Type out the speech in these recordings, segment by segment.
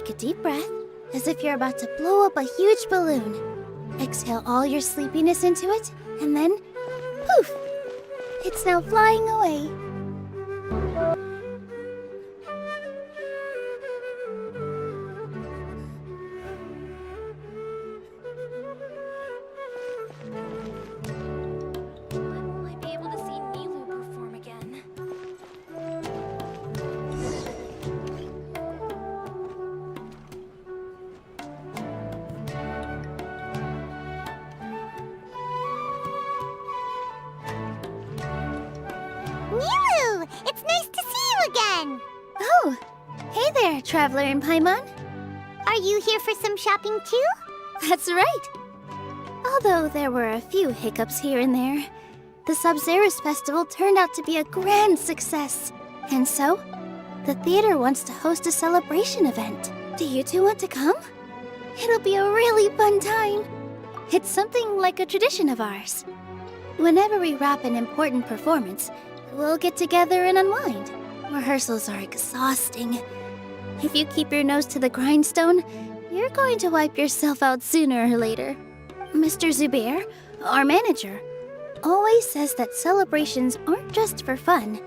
Take a deep breath, as if you're about to blow up a huge balloon. Exhale all your sleepiness into it, and then, poof! It's now flying away. When will I be able to see Nilou perform again? Nilou! It's nice to see you again! Oh, hey there, Traveler in Paimon. Are you here for some shopping too? That's right. Although there were a few hiccups here and there, the Sub-Zerus Festival turned out to be a grand success. And so, the theater wants to host a celebration event. Do you two want to come? It'll be a really fun time. It's something like a tradition of ours. Whenever we wrap an important performance, we'll get together and unwind. Rehearsals are exhausting. If you keep your nose to the grindstone, you're going to wipe yourself out sooner or later. Mr. Zubair, our manager, always says that celebrations aren't just for fun,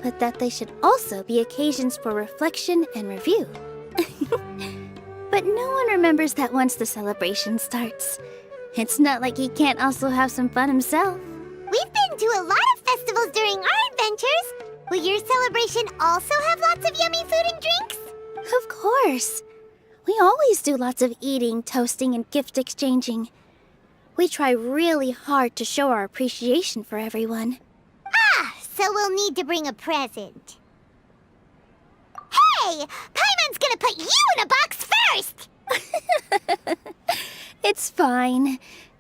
but that they should also be occasions for reflection and review. But no one remembers that once the celebration starts. It's not like he can't also have some fun himself. We've been to a lot of festivals during our adventures. Will your celebration also have lots of yummy food and drinks? Of course. We always do lots of eating, toasting, and gift exchanging. We try really hard to show our appreciation for everyone. Ah, so we'll need to bring a present. Hey! Paimon's gonna put you in a box first! It's fine.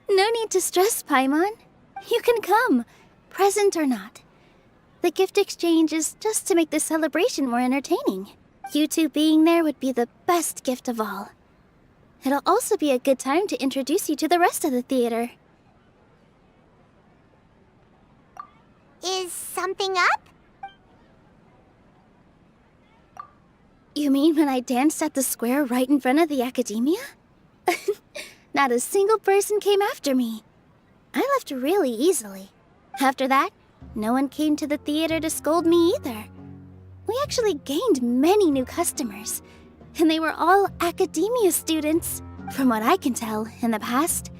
No need to stress, Paimon. You can come, present or not. The gift exchange is just to make the celebration more entertaining. You two being there would be the best gift of all. It'll also be a good time to introduce you to the rest of the theater. Is something up? You mean when I danced at the square right in front of the academia? Not a single person came after me. I left really easily. After that, no one came to the theater to scold me either. We actually gained many new customers, and they were all academia students. From what I can tell, in the past,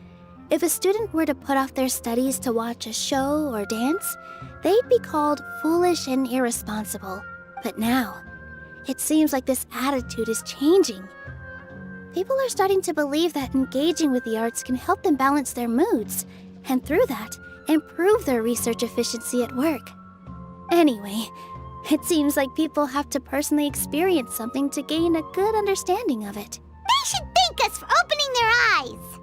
if a student were to put off their studies to watch a show or dance, they'd be called foolish and irresponsible. But now, it seems like this attitude is changing. People are starting to believe that engaging with the arts can help them balance their moods, and through that, improve their research efficiency at work. Anyway, it seems like people have to personally experience something to gain a good understanding of it. They should thank us for opening their eyes!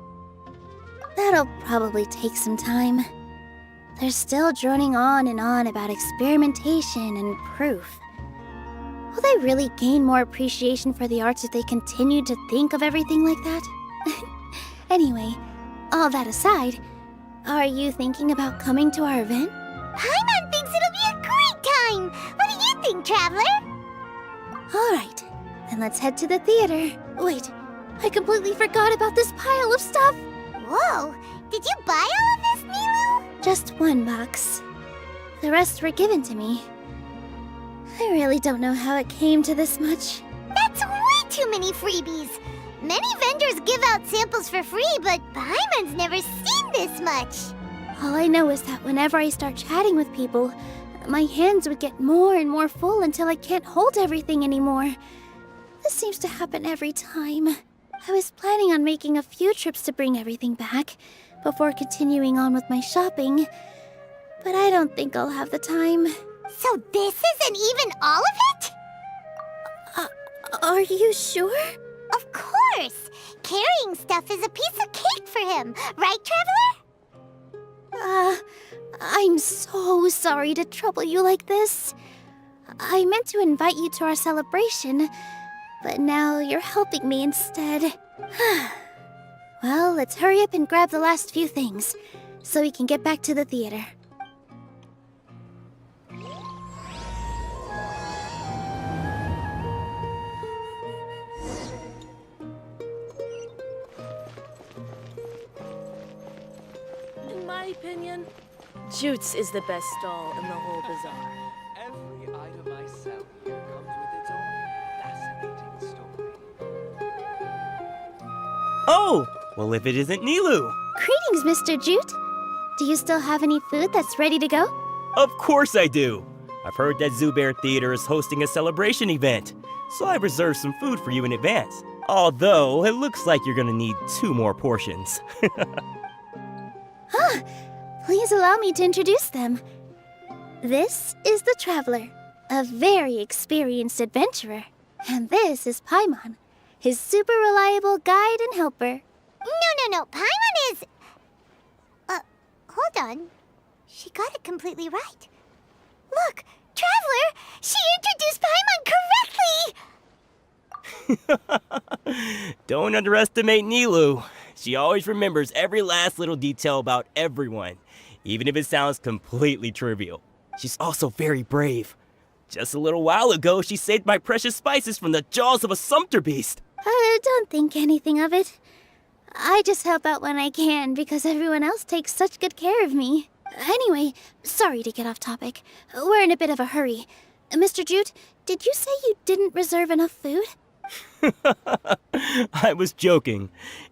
That'll probably take some time. They're still droning on and on about experimentation and proof. Will they really gain more appreciation for the arts if they continue to think of everything like that? Anyway, all that aside, are you thinking about coming to our event? Paimon thinks it'll be a great time! What do you think, Traveler? Alright, then let's head to the theater. Wait, I completely forgot about this pile of stuff! Whoa! Did you buy all of this, Nilou? Just one box. The rest were given to me. I really don't know how it came to this much. That's way too many freebies! Many vendors give out samples for free, but Paimon's never seen this much! All I know is that whenever I start chatting with people, my hands would get more and more full until I can't hold everything anymore. This seems to happen every time. I was planning on making a few trips to bring everything back before continuing on with my shopping, but I don't think I'll have the time. So this isn't even all of it? Are you sure? Of course! Carrying stuff is a piece of cake for him, right, Traveler? I'm so sorry to trouble you like this. I meant to invite you to our celebration, but now you're helping me instead. Well, let's hurry up and grab the last few things, so we can get back to the theater. my opinion, Jute's is the best stall in the whole bazaar. Every item I sell here comes with its own fascinating story. Oh! Well, if it isn't Nilou! Greetings, Mr. Jute. Do you still have any food that's ready to go? Of course I do! I've heard that Zubair Theater is hosting a celebration event, so I've reserved some food for you in advance. Although, it looks like you're gonna need 2 more portions. Please allow me to introduce them. This is the Traveler, a very experienced adventurer. And this is Paimon, his super reliable guide and helper. No. Paimon is... hold on. She got it completely right. Look, Traveler! She introduced Paimon correctly! Don't underestimate Nilou. She always remembers every last little detail about everyone, even if it sounds completely trivial. She's also very brave. Just a little while ago, she saved my precious spices from the jaws of a sumpter beast. Don't think anything of it. I just help out when I can because everyone else takes such good care of me. Anyway, sorry to get off topic. We're in a bit of a hurry. Mr. Jute, did you say you didn't reserve enough food? I was joking.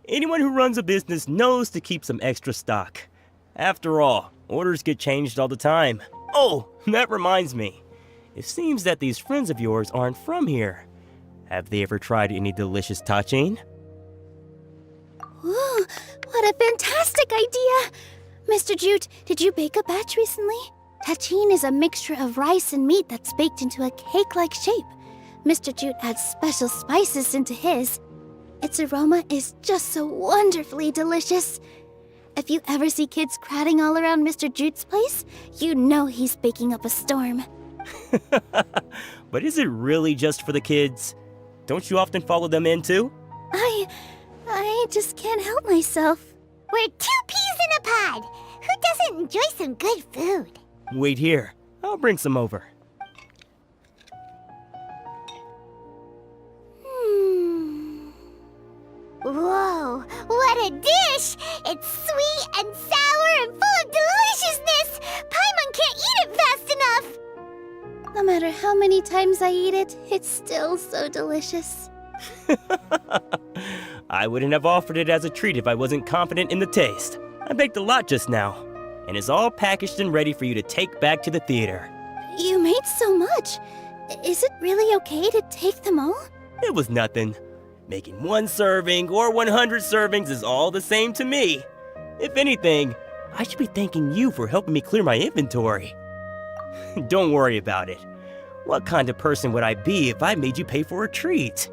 Anyone who runs a business knows to keep some extra stock. After all, orders get changed all the time. Oh, that reminds me. It seems that these friends of yours aren't from here. Have they ever tried any delicious tachin? Ooh, what a fantastic idea! Mr. Jute, did you bake a batch recently? Tachin is a mixture of rice and meat that's baked into a cake-like shape. Mr. Jute adds special spices into his. Its aroma is just so wonderfully delicious. If you ever see kids crowding all around Mr. Jute's place, you know he's baking up a storm. But is it really just for the kids? Don't you often follow them in too? I just can't help myself. We're 2 peas in a pod! Who doesn't enjoy some good food? Wait here. I'll bring some over. Whoa, what a dish! It's sweet and sour and full of deliciousness! Paimon can't eat it fast enough! No matter how many times I eat it, it's still so delicious. I wouldn't have offered it as a treat if I wasn't confident in the taste. I baked a lot just now, and it's all packaged and ready for you to take back to the theater. You made so much. Is it really okay to take them all? It was nothing. Making 1 serving or 100 servings is all the same to me. If anything, I should be thanking you for helping me clear my inventory. Don't worry about it. What kind of person would I be if I made you pay for a treat?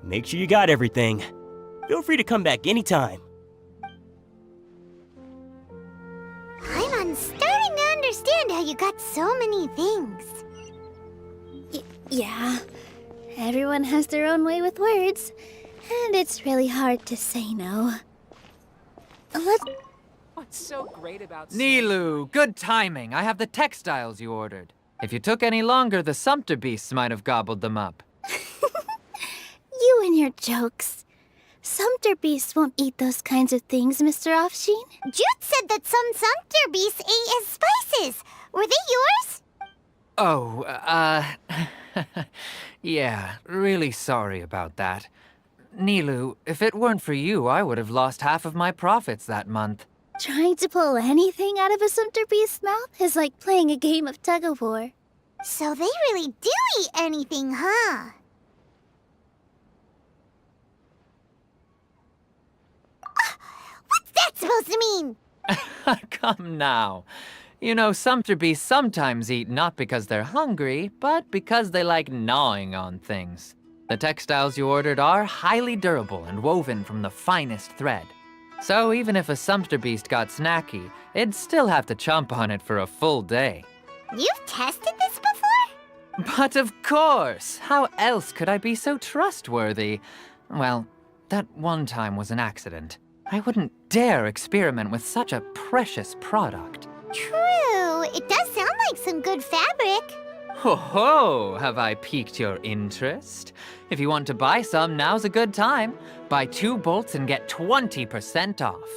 Make sure you got everything. Feel free to come back anytime. Paimon's starting to understand how you got so many things. Yeah. Everyone has their own way with words, and it's really hard to say no. What's so great about Nilou, good timing. I have the textiles you ordered. If you took any longer, the sumpter beasts might have gobbled them up. You and your jokes. Sumpter beasts won't eat those kinds of things, Mr. Offsheen. Jute said that some sumpter beasts ate his spices. Were they yours? Oh, yeah, really sorry about that. Nilou, if it weren't for you, I would have lost half of my profits that month. Trying to pull anything out of a sumpter beast's mouth is like playing a game of tug-of-war. So they really do eat anything, huh? What's that supposed to mean? Come now. You know, sumpter beasts sometimes eat not because they're hungry, but because they like gnawing on things. The textiles you ordered are highly durable and woven from the finest thread. So even if a sumpter beast got snacky, it'd still have to chomp on it for a full day. You've tested this before? But of course! How else could I be so trustworthy? Well, that one time was an accident. I wouldn't dare experiment with such a precious product. True. It does sound like some good fabric. Ho ho! Have I piqued your interest? If you want to buy some, now's a good time. Buy 2 bolts and get 20% off.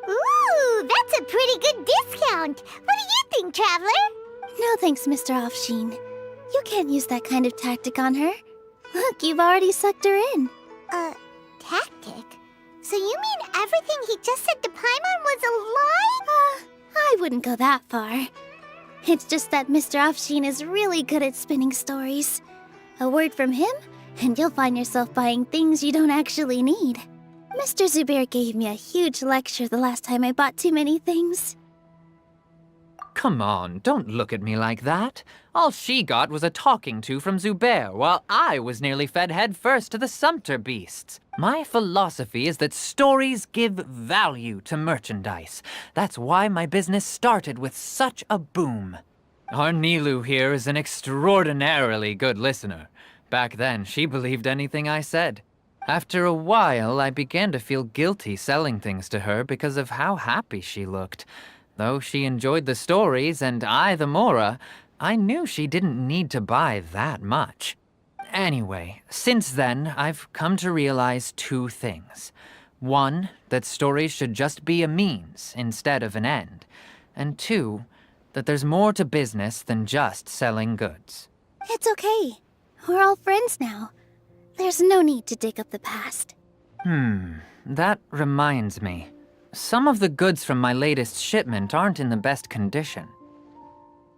Ooh, Ooh, that's a pretty good discount. What do you think, Traveler? No thanks, Mr. Offsheen. You can't use that kind of tactic on her. Look, you've already sucked her in. Tactic? So you mean everything he just said to Paimon was a lie? I wouldn't go that far. It's just that Mr. Offsheen is really good at spinning stories. A word from him, and you'll find yourself buying things you don't actually need. Mr. Zubair gave me a huge lecture the last time I bought too many things. Come on, don't look at me like that. All she got was a talking to from Zubair, while I was nearly fed head first to the Sumpter beasts. My philosophy is that stories give value to merchandise. That's why my business started with such a boom. Our Nilou here is an extraordinarily good listener. Back then, she believed anything I said. After a while, I began to feel guilty selling things to her because of how happy she looked. Though she enjoyed the stories and I the Mora, I knew she didn't need to buy that much. Anyway, since then, I've come to realize two things. One, that stories should just be a means instead of an end. And two, that there's more to business than just selling goods. It's okay. We're all friends now. There's no need to dig up the past. That reminds me. Some of the goods from my latest shipment aren't in the best condition.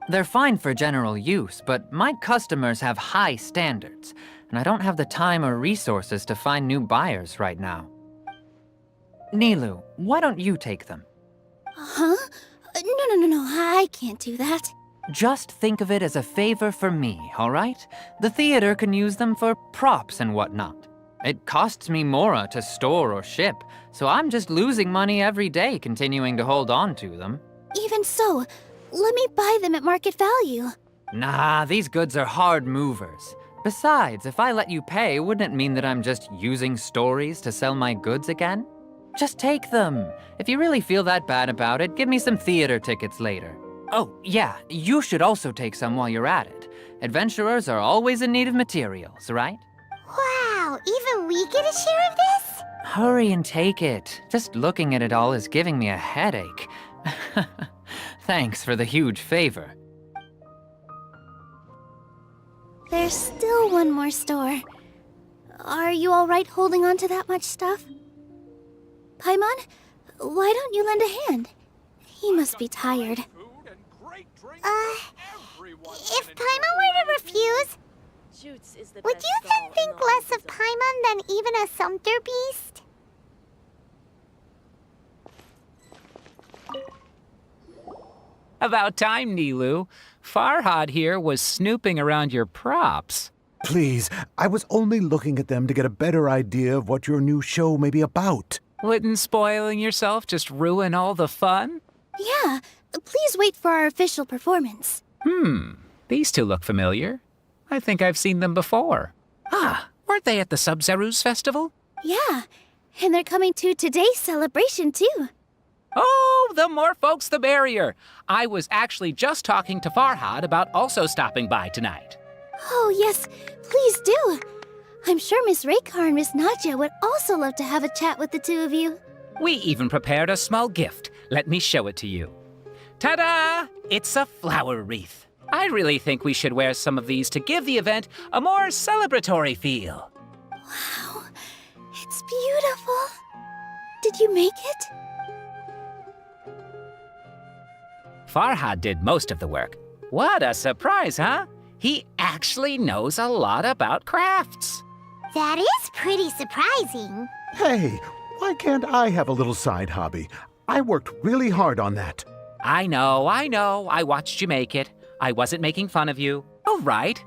They're fine for general use, but my customers have high standards, and I don't have the time or resources to find new buyers right now. Nilou, why don't you take them? Huh? No, I can't do that. Just think of it as a favor for me, all right? The theater can use them for props and whatnot. It costs me Mora to store or ship, so I'm just losing money every day continuing to hold on to them. Even so, let me buy them at market value. Nah, these goods are hard movers. Besides, if I let you pay, wouldn't it mean that I'm just using stories to sell my goods again? Just take them. If you really feel that bad about it, give me some theater tickets later. Oh, yeah, you should also take some while you're at it. Adventurers are always in need of materials, right? Wow, even we get a share of this? Hurry and take it. Just looking at it all is giving me a headache. Thanks for the huge favor. There's still one more store. Are you all right holding on to that much stuff? Paimon, why don't you lend a hand? He must be tired. If Paimon were to refuse, Jutes is the would best you stall then in think all less of Zone. Paimon than even a Sumpter beast? About time, Nilou. Farhad here was snooping around your props. Please, I was only looking at them to get a better idea of what your new show may be about. Wouldn't spoiling yourself just ruin all the fun? Yeah, please wait for our official performance. These two look familiar. I think I've seen them before. Ah, weren't they at the Sub-Zerus Festival? Yeah, and they're coming to today's celebration too. Oh, the more folks the merrier. I was actually just talking to Farhad about also stopping by tonight. Oh yes, please do. I'm sure Miss Raykar and Miss Nadja would also love to have a chat with the two of you. We even prepared a small gift. Let me show it to you. Ta-da! It's a flower wreath. I really think we should wear some of these to give the event a more celebratory feel. Wow, it's beautiful. Did you make it? Farhad did most of the work. What a surprise, huh? He actually knows a lot about crafts. That is pretty surprising. Hey, why can't I have a little side hobby? I worked really hard on that. I know. I watched you make it. I wasn't making fun of you. All right.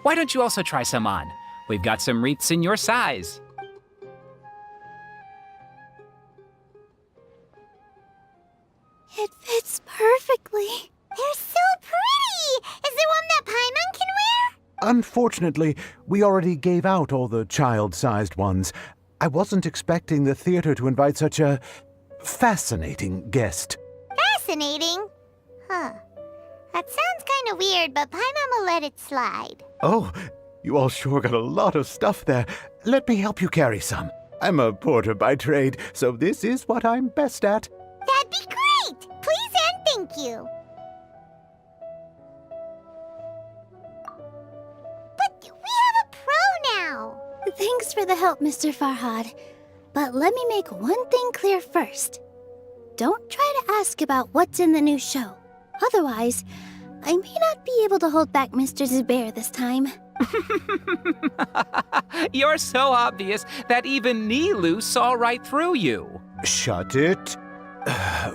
Why don't you also try some on? We've got some wreaths in your size. It fits perfectly. They're so pretty! Is there one that Paimon can wear? Unfortunately, we already gave out all the child-sized ones. I wasn't expecting the theater to invite such a fascinating guest. Fascinating. Huh. That sounds kind of weird, but Paimon will let it slide. Oh, you all sure got a lot of stuff there. Let me help you carry some. I'm a porter by trade, so this is what I'm best at. That'd be great! right! Please and thank you. But we have a pro now. Thanks for the help, Mr. Farhad. But let me make one thing clear first. Don't try to ask about what's in the new show. Otherwise, I may not be able to hold back Mr. Zubair this time. You're so obvious that even Nilou saw right through you. Shut it.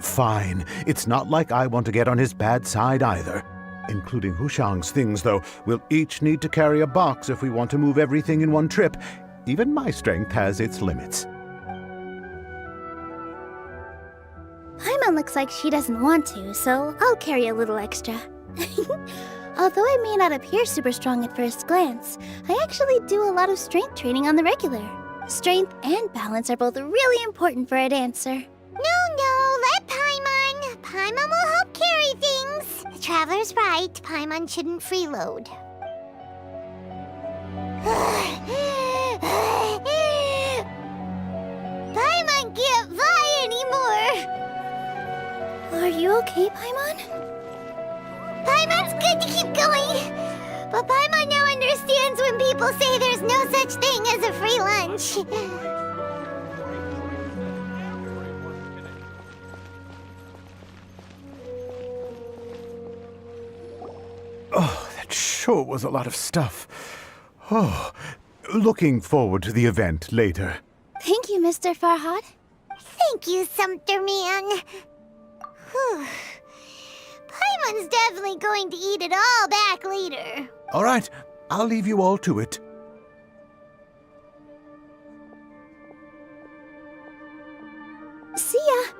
Fine. It's not like I want to get on his bad side either. Including Hushang's things, though. We'll each need to carry a box if we want to move everything in one trip. Even my strength has its limits. Paimon looks like she doesn't want to, so I'll carry a little extra. Although I may not appear super strong at first glance, I actually do a lot of strength training on the regular. Strength and balance are both really important for a dancer. No, let Paimon. Paimon will help carry things. The Traveler's right. Paimon shouldn't freeload. Paimon can't fly anymore. Are you okay, Paimon? Paimon's good to keep going. But Paimon now understands when people say there's no such thing as a free lunch. Oh, that sure was a lot of stuff. Oh, looking forward to the event later. Thank you, Mr. Farhad. Thank you, Sumpter Man. Whew. Paimon's definitely going to eat it all back later. All right, I'll leave you all to it. See ya.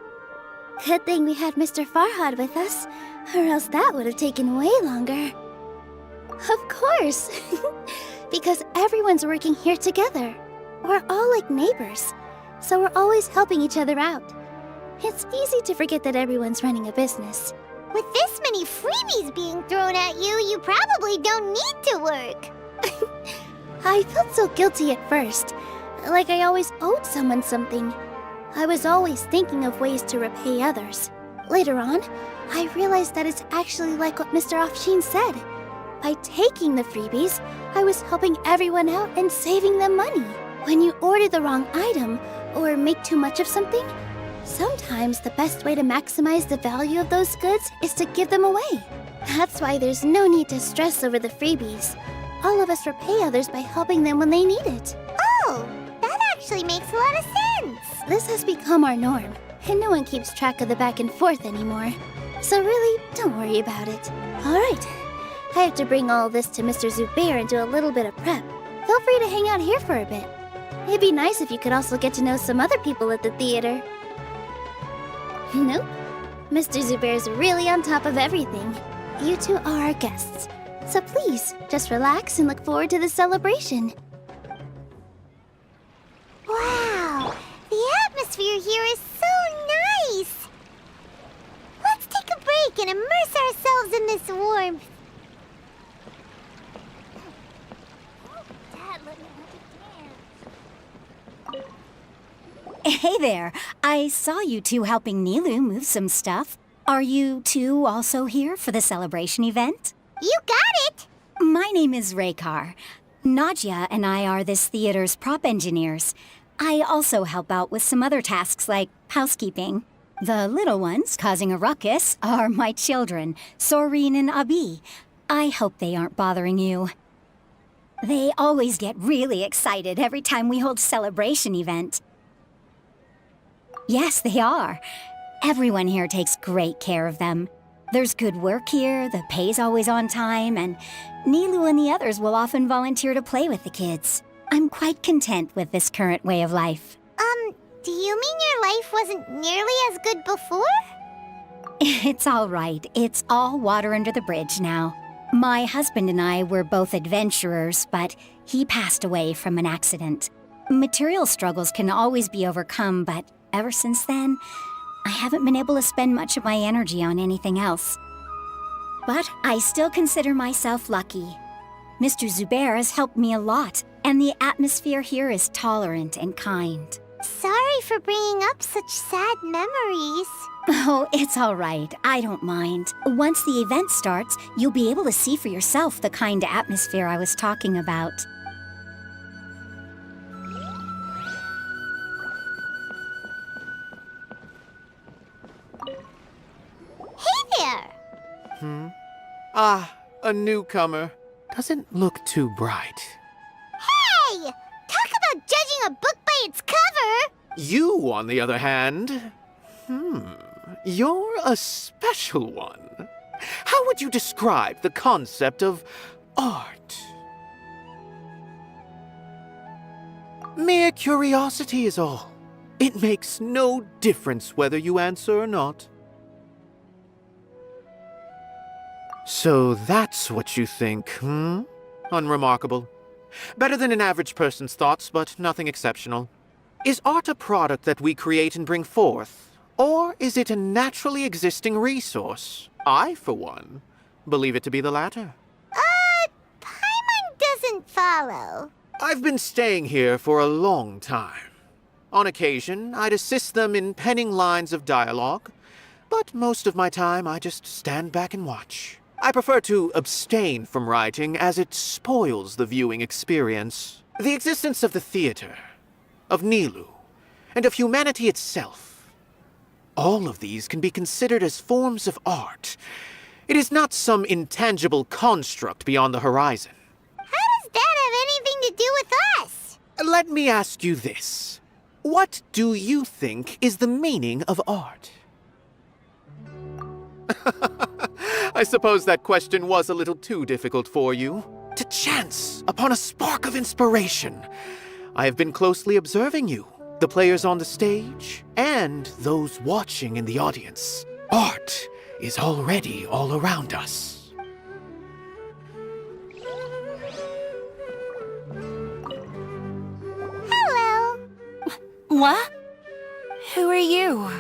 Good thing we had Mr. Farhad with us, or else that would have taken way longer. Of course. Because everyone's working here together. We're all like neighbors, so we're always helping each other out. It's easy to forget that everyone's running a business. With this many freebies being thrown at you, you probably don't need to work. I felt so guilty at first, like I always owed someone something. I was always thinking of ways to repay others. Later on, I realized that it's actually like what Mr. Afshin said. By taking the freebies, I was helping everyone out and saving them money. When you order the wrong item, or make too much of something, sometimes the best way to maximize the value of those goods is to give them away. That's why there's no need to stress over the freebies. All of us repay others by helping them when they need it. Oh, that actually makes a lot of sense. This has become our norm, and no one keeps track of the back and forth anymore. So really, don't worry about it. All right, I have to bring all this to Mr. Zubair and do a little bit of prep. Feel free to hang out here for a bit. It'd be nice if you could also get to know some other people at the theater. Nope. Mr. Zubair's really on top of everything. You two are our guests. So please, just relax and look forward to the celebration. Wow, the atmosphere here is so nice. Let's take a break and immerse ourselves in this warmth. Dad, let me dance. Hey there. I saw you two helping Nilou move some stuff. Are you two also here for the celebration event? You got it! My name is Raykar. Nadia and I are this theater's prop engineers. I also help out with some other tasks like housekeeping. The little ones causing a ruckus are my children, Soreen and Abi. I hope they aren't bothering you. They always get really excited every time we hold a celebration event. Yes, they are. Everyone here takes great care of them. There's good work here, the pay's always on time, and Nilou and the others will often volunteer to play with the kids. I'm quite content with this current way of life. Do you mean your life wasn't nearly as good before? It's all right. It's all water under the bridge now. My husband and I were both adventurers, but he passed away from an accident. Material struggles can always be overcome, but ever since then, I haven't been able to spend much of my energy on anything else. But I still consider myself lucky. Mr. Zubair has helped me a lot, and the atmosphere here is tolerant and kind. Sorry sorry for bringing up such sad memories. Oh, it's all right. I don't mind. Once the event starts, you'll be able to see for yourself the kind of atmosphere I was talking about. Hey there! Ah, a newcomer. Doesn't look too bright. Hey! Talk about judging a book by its cover! You, on the other hand, you're a special one. How would you describe the concept of art? Mere curiosity is all. It makes no difference whether you answer or not. So that's what you think, Unremarkable. Better than an average person's thoughts, but nothing exceptional. Is art a product that we create and bring forth? Or is it a naturally existing resource? I, for one, believe it to be the latter. Paimon doesn't follow. I've been staying here for a long time. On occasion, I'd assist them in penning lines of dialogue, but most of my time I just stand back and watch. I prefer to abstain from writing as it spoils the viewing experience. The existence of the theater, of Nilou, and of humanity itself. All of these can be considered as forms of art. It is not some intangible construct beyond the horizon. How does that have anything to do with us? Let me ask you this. What do you think is the meaning of art? I suppose that question was a little too difficult for you. To chance upon a spark of inspiration. I have been closely observing you, the players on the stage, and those watching in the audience. Art is already all around us. Hello. What? Who are you?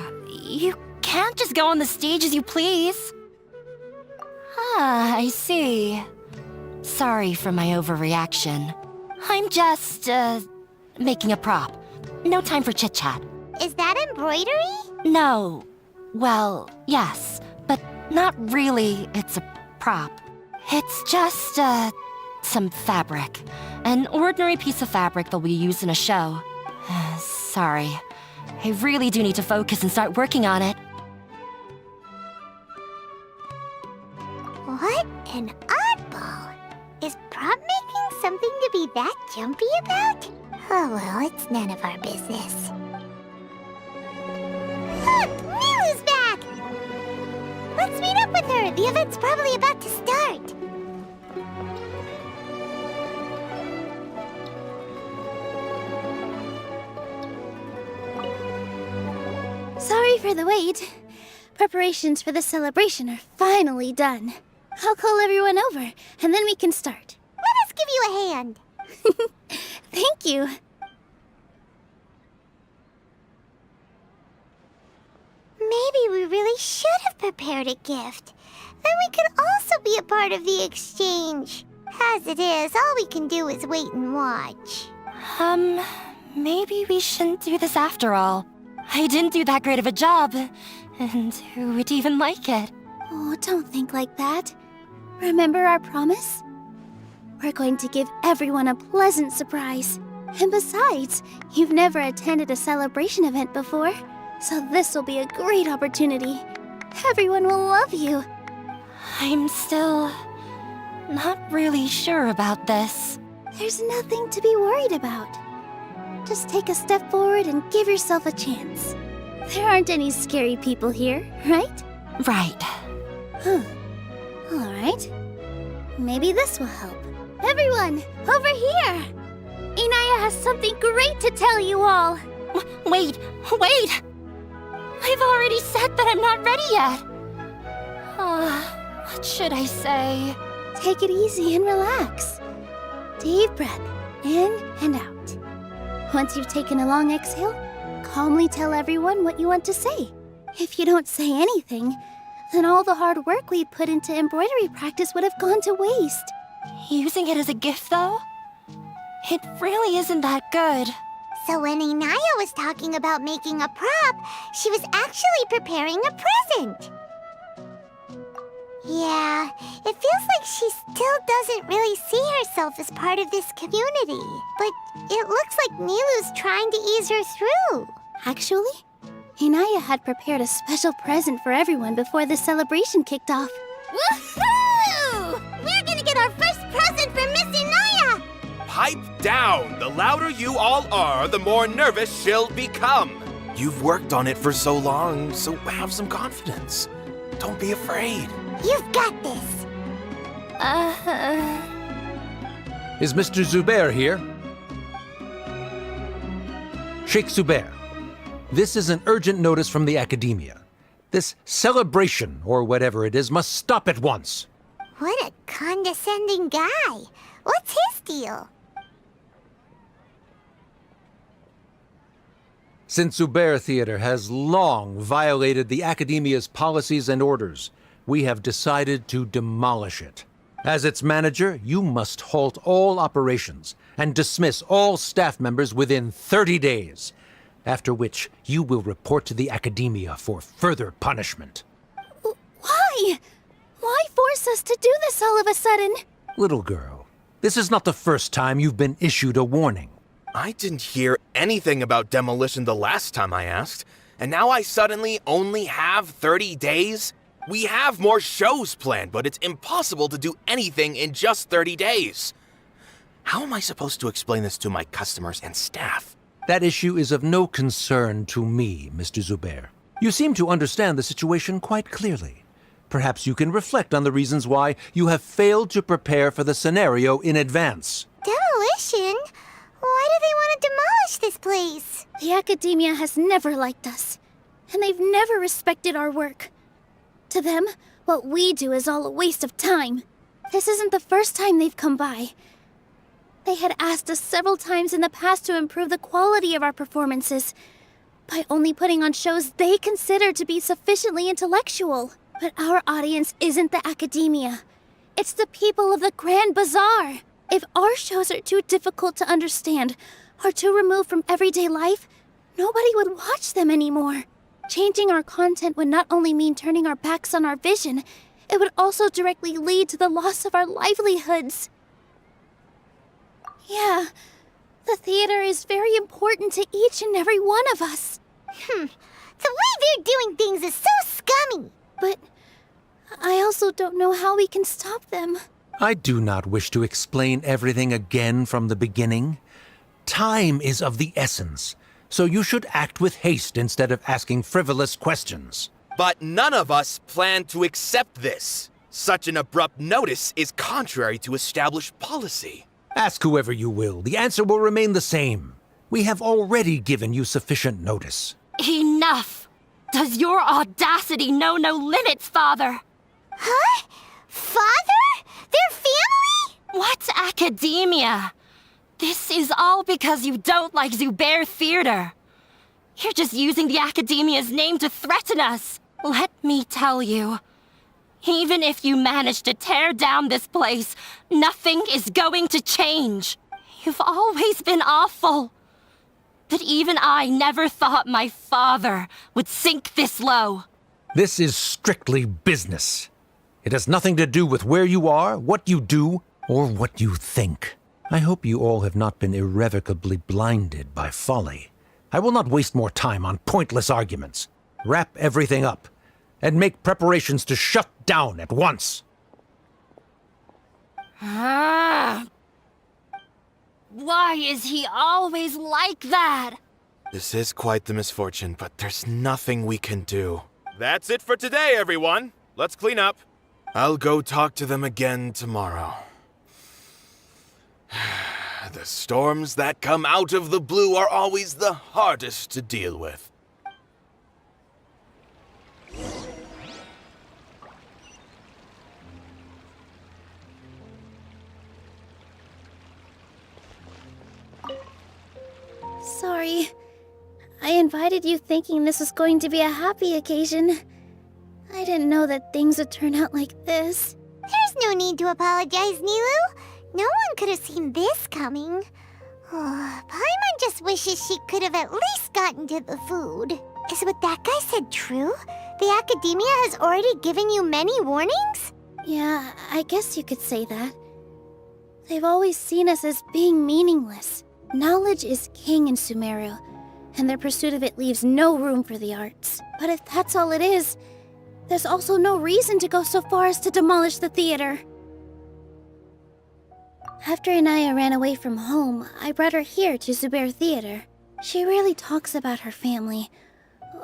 You can't just go on the stage as you please. Ah, I see. Sorry for my overreaction. I'm just, making a prop. No time for chit-chat. Is that embroidery? No. Well, yes, but not really. It's a prop. It's just, some fabric. An ordinary piece of fabric that we use in a show. Sorry. I really do need to focus and start working on it. What an oddball. Is prop making something to be that jumpy about? Oh well, it's none of our business. Look! Nilou's back! Let's meet up with her. The event's probably about to start. Sorry for the wait. Preparations for the celebration are finally done. I'll call everyone over, and then we can start. Let us give you a hand. Thank you. Maybe we really should have prepared a gift. Then we could also be a part of the exchange. As it is, all we can do is wait and watch. Maybe we shouldn't do this after all. I didn't do that great of a job, and who would even like it? Oh, don't think like that. Remember our promise? We're going to give everyone a pleasant surprise. And besides, you've never attended a celebration event before, so this will be a great opportunity. Everyone will love you. I'm still not really sure about this. There's nothing to be worried about. Just take a step forward and give yourself a chance. There aren't any scary people here, right? Right. Huh. All right. Maybe this will help. Everyone, over here! Inaya has something great to tell you all. Wait! I've already said that I'm not ready yet. What should I say? Take it easy and relax. Deep breath, in and out. Once you've taken a long exhale, calmly tell everyone what you want to say. If you don't say anything, then all the hard work we put into embroidery practice would have gone to waste. Using it as a gift, though? It really isn't that good. So when Inaya was talking about making a prop, she was actually preparing a present. Yeah, it feels like she still doesn't really see herself as part of this community. But it looks like Nilou's trying to ease her through. Actually, Inaya had prepared a special present for everyone before the celebration kicked off. Woohoo! We're gonna get our first present from Miss Inaya! Pipe down! The louder you all are, the more nervous she'll become. You've worked on it for so long, so have some confidence. Don't be afraid. You've got this. Is Mr. Zubair here? Sheikh Zubair, this is an urgent notice from the Academia. This celebration, or whatever it is, must stop at once. What a condescending guy. What's his deal? Since Zubair Theater has long violated the Academia's policies and orders, we have decided to demolish it. As its manager, you must halt all operations and dismiss all staff members within 30 days, after which you will report to the Academia for further punishment. Why? Why force us to do this all of a sudden? Little girl, this is not the first time you've been issued a warning. I didn't hear anything about demolition the last time I asked, and now I suddenly only have 30 days? We have more shows planned, but it's impossible to do anything in just 30 days. How am I supposed to explain this to my customers and staff? That issue is of no concern to me, Mr. Zubair. You seem to understand the situation quite clearly. Perhaps you can reflect on the reasons why you have failed to prepare for the scenario in advance. Demolition? Why do they want to demolish this place? The Academia has never liked us, and they've never respected our work. To them, what we do is all a waste of time. This isn't the first time they've come by. They had asked us several times in the past to improve the quality of our performances by only putting on shows they consider to be sufficiently intellectual. But our audience isn't the Academia. It's the people of the Grand Bazaar. If our shows are too difficult to understand or too removed from everyday life, nobody would watch them anymore. Changing our content would not only mean turning our backs on our vision, it would also directly lead to the loss of our livelihoods. Yeah, the theater is very important to each and every one of us. The way they're doing things is so scummy. But I also don't know how we can stop them. I do not wish to explain everything again from the beginning. Time is of the essence, so you should act with haste instead of asking frivolous questions. But none of us plan to accept this. Such an abrupt notice is contrary to established policy. Ask whoever you will. The answer will remain the same. We have already given you sufficient notice. Enough! Does your audacity know no limits, Father? Huh? Father? Their family? What academia? This is all because you don't like Zubair Theater. You're just using the Academia's name to threaten us. Let me tell you, even if you manage to tear down this place, nothing is going to change. You've always been awful. But even I never thought my father would sink this low. This is strictly business. It has nothing to do with where you are, what you do, or what you think. I hope you all have not been irrevocably blinded by folly. I will not waste more time on pointless arguments. Wrap everything up, and make preparations to shut down at once. Why is he always like that? This is quite the misfortune, but there's nothing we can do. That's it for today, everyone. Let's clean up. I'll go talk to them again tomorrow. The storms that come out of the blue are always the hardest to deal with. Sorry. I invited you thinking this was going to be a happy occasion. I didn't know that things would turn out like this. There's no need to apologize, Nilou. No one could have seen this coming. Paimon just wishes she could have at least gotten to the food. Is what that guy said true? The Academia has already given you many warnings? Yeah, I guess you could say that. They've always seen us as being meaningless. Knowledge is king in Sumeru, and their pursuit of it leaves no room for the arts. But if that's all it is, there's also no reason to go so far as to demolish the theater. After Inaya ran away from home, I brought her here to Zubair Theater. She rarely talks about her family.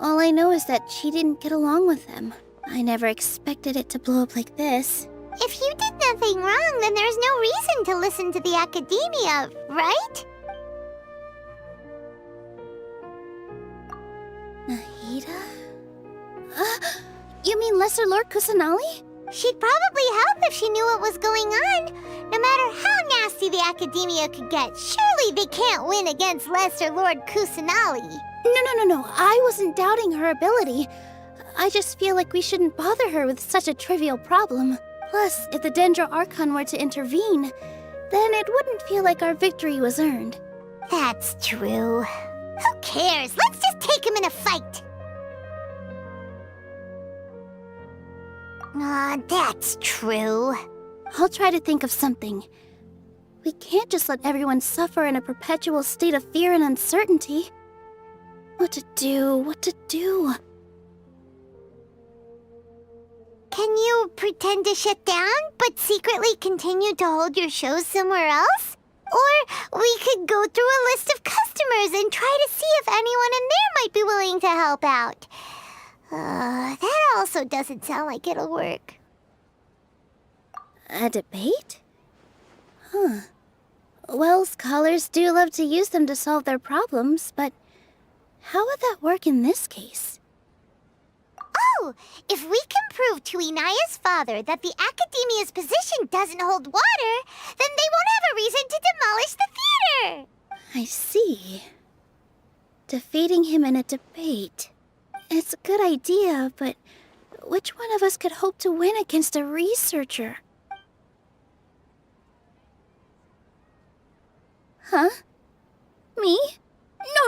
All I know is that she didn't get along with them. I never expected it to blow up like this. If you did nothing wrong, then there's no reason to listen to the Academia, right? Nahida? You mean Lesser Lord Kusanali? She'd probably help if she knew what was going on. No matter how nasty the Academia could get, surely they can't win against Lesser Lord Kusanali. No. I wasn't doubting her ability. I just feel like we shouldn't bother her with such a trivial problem. Plus, if the Dendro Archon were to intervene, then it wouldn't feel like our victory was earned. That's true. Who cares? Let's just take him in a fight. That's true. I'll try to think of something. We can't just let everyone suffer in a perpetual state of fear and uncertainty. What to do? Can you pretend to shut down, but secretly continue to hold your shows somewhere else? Or we could go through a list of customers and try to see if anyone in there might be willing to help out. That also doesn't sound like it'll work. A debate? Well, scholars do love to use them to solve their problems, but how would that work in this case? Oh, if we can prove to Inaya's father that the Academia's position doesn't hold water, then they won't have a reason to demolish the theater! I see. Defeating him in a debate. It's a good idea, but which one of us could hope to win against a researcher? Huh? Me?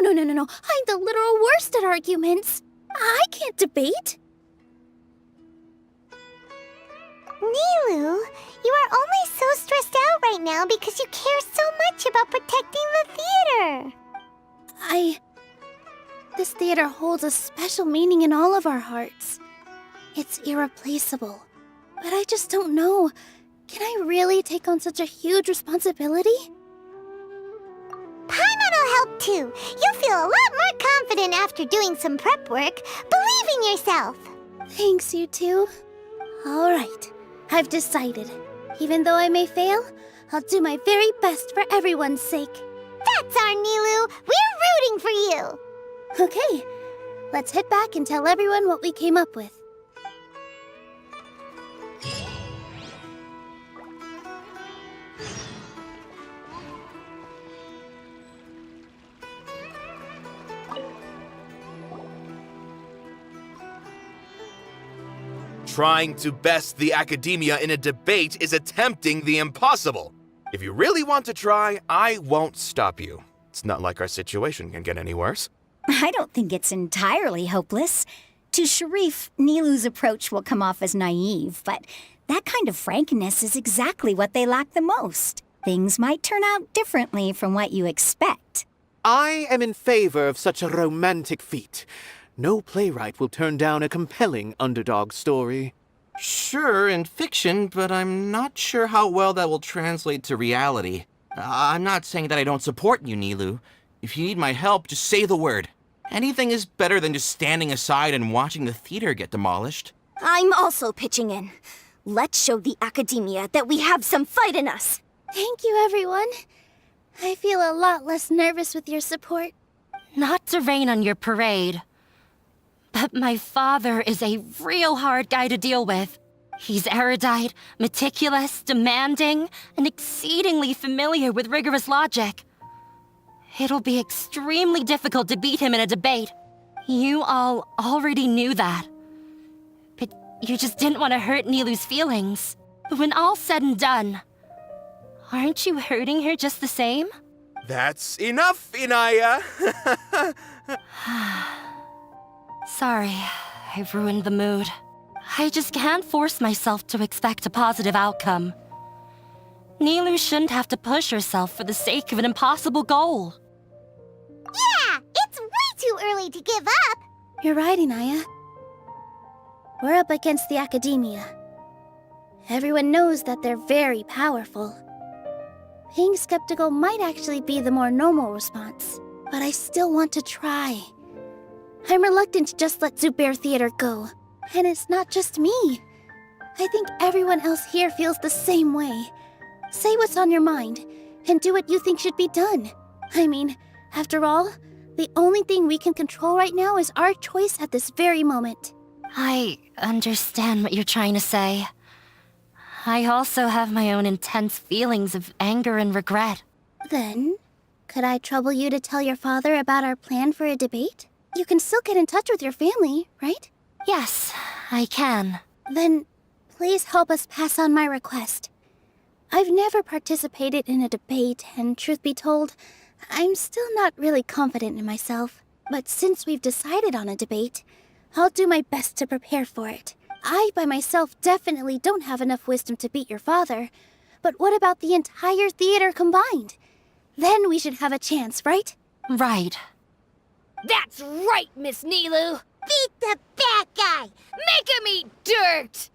No. I'm the literal worst at arguments. I can't debate. Nilou, you are only so stressed out right now because you care so much about protecting the theater. This theater holds a special meaning in all of our hearts. It's irreplaceable. But I just don't know. Can I really take on such a huge responsibility? Paimon will help too. You'll feel a lot more confident after doing some prep work. Believe in yourself. Thanks, you two. All right, I've decided. Even though I may fail, I'll do my very best for everyone's sake. That's our Nilou. We're rooting for you. Okay, let's head back and tell everyone what we came up with. Trying to best the Academia in a debate is attempting the impossible. If you really want to try, I won't stop you. It's not like our situation can get any worse. I don't think it's entirely hopeless. To Sharif, Nilou's approach will come off as naive, but that kind of frankness is exactly what they lack the most. Things might turn out differently from what you expect. I am in favor of such a romantic feat. No playwright will turn down a compelling underdog story. Sure, in fiction, but I'm not sure how well that will translate to reality. I'm not saying that I don't support you, Nilou. If you need my help, just say the word. Anything is better than just standing aside and watching the theater get demolished. I'm also pitching in. Let's show the Academia that we have some fight in us. Thank you, everyone. I feel a lot less nervous with your support. Not to rain on your parade, but my father is a real hard guy to deal with. He's erudite, meticulous, demanding, and exceedingly familiar with rigorous logic. It'll be extremely difficult to beat him in a debate. You all already knew that. But you just didn't want to hurt Nilou's feelings. But when all's said and done, aren't you hurting her just the same? That's enough, Inaya! Sorry, I've ruined the mood. I just can't force myself to expect a positive outcome. Nilou shouldn't have to push herself for the sake of an impossible goal. Yeah, it's way too early to give up. You're right, Inaya. We're up against the Academia. Everyone knows that they're very powerful. Being skeptical might actually be the more normal response, but I still want to try. I'm reluctant to just let Zubair Theater go. And it's not just me. I think everyone else here feels the same way. Say what's on your mind, and do what you think should be done. I mean, after all, the only thing we can control right now is our choice at this very moment. I understand what you're trying to say. I also have my own intense feelings of anger and regret. Then, could I trouble you to tell your father about our plan for a debate? You can still get in touch with your family, right? Yes, I can. Then, please help us pass on my request. I've never participated in a debate, and truth be told, I'm still not really confident in myself. But since we've decided on a debate, I'll do my best to prepare for it. I, by myself, definitely don't have enough wisdom to beat your father. But what about the entire theater combined? Then we should have a chance, right? Right. That's right, Miss Nilou! Beat the bad guy! Make him eat dirt!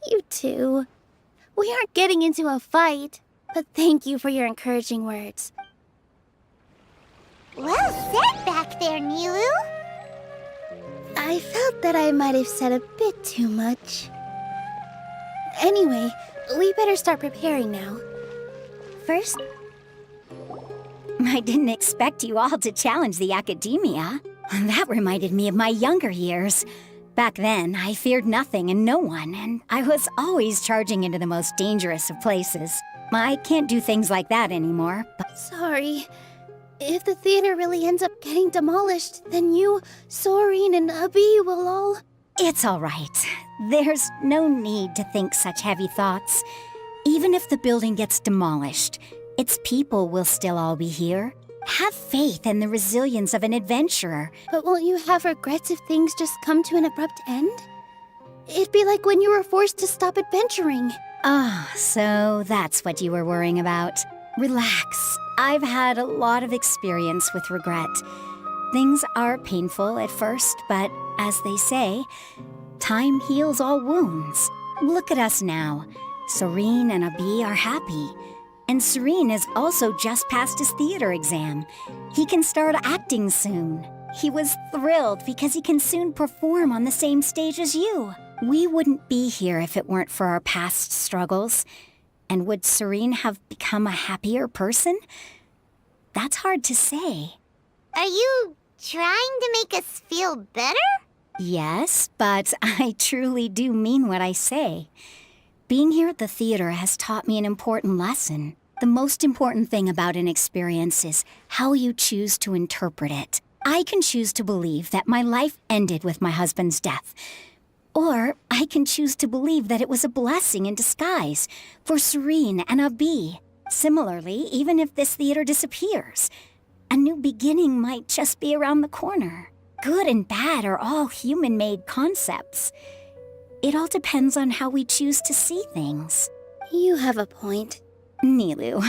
You two. We aren't getting into a fight, but thank you for your encouraging words. Well said back there, Nilou. I felt that I might have said a bit too much. Anyway, we better start preparing now. First, I didn't expect you all to challenge the Academia. That reminded me of my younger years. Back then, I feared nothing and no one, and I was always charging into the most dangerous of places. I can't do things like that anymore, but sorry. If the theater really ends up getting demolished, then you, Soren, and Abi will all... It's all right. There's no need to think such heavy thoughts. Even if the building gets demolished, its people will still all be here. Have faith in the resilience of an adventurer. But won't you have regrets if things just come to an abrupt end? It'd be like when you were forced to stop adventuring. Ah, so that's what you were worrying about. Relax. I've had a lot of experience with regret. Things are painful at first, but as they say, time heals all wounds. Look at us now. Soren and Abi are happy. And Soren has also just passed his theater exam. He can start acting soon. He was thrilled because he can soon perform on the same stage as you. We wouldn't be here if it weren't for our past struggles. And would Soren have become a happier person? That's hard to say. Are you trying to make us feel better? Yes, but I truly do mean what I say. Being here at the theater has taught me an important lesson. The most important thing about an experience is how you choose to interpret it. I can choose to believe that my life ended with my husband's death. Or I can choose to believe that it was a blessing in disguise for Soren and Abi. Similarly, even if this theater disappears, a new beginning might just be around the corner. Good and bad are all human-made concepts. It all depends on how we choose to see things. You have a point. Nilou,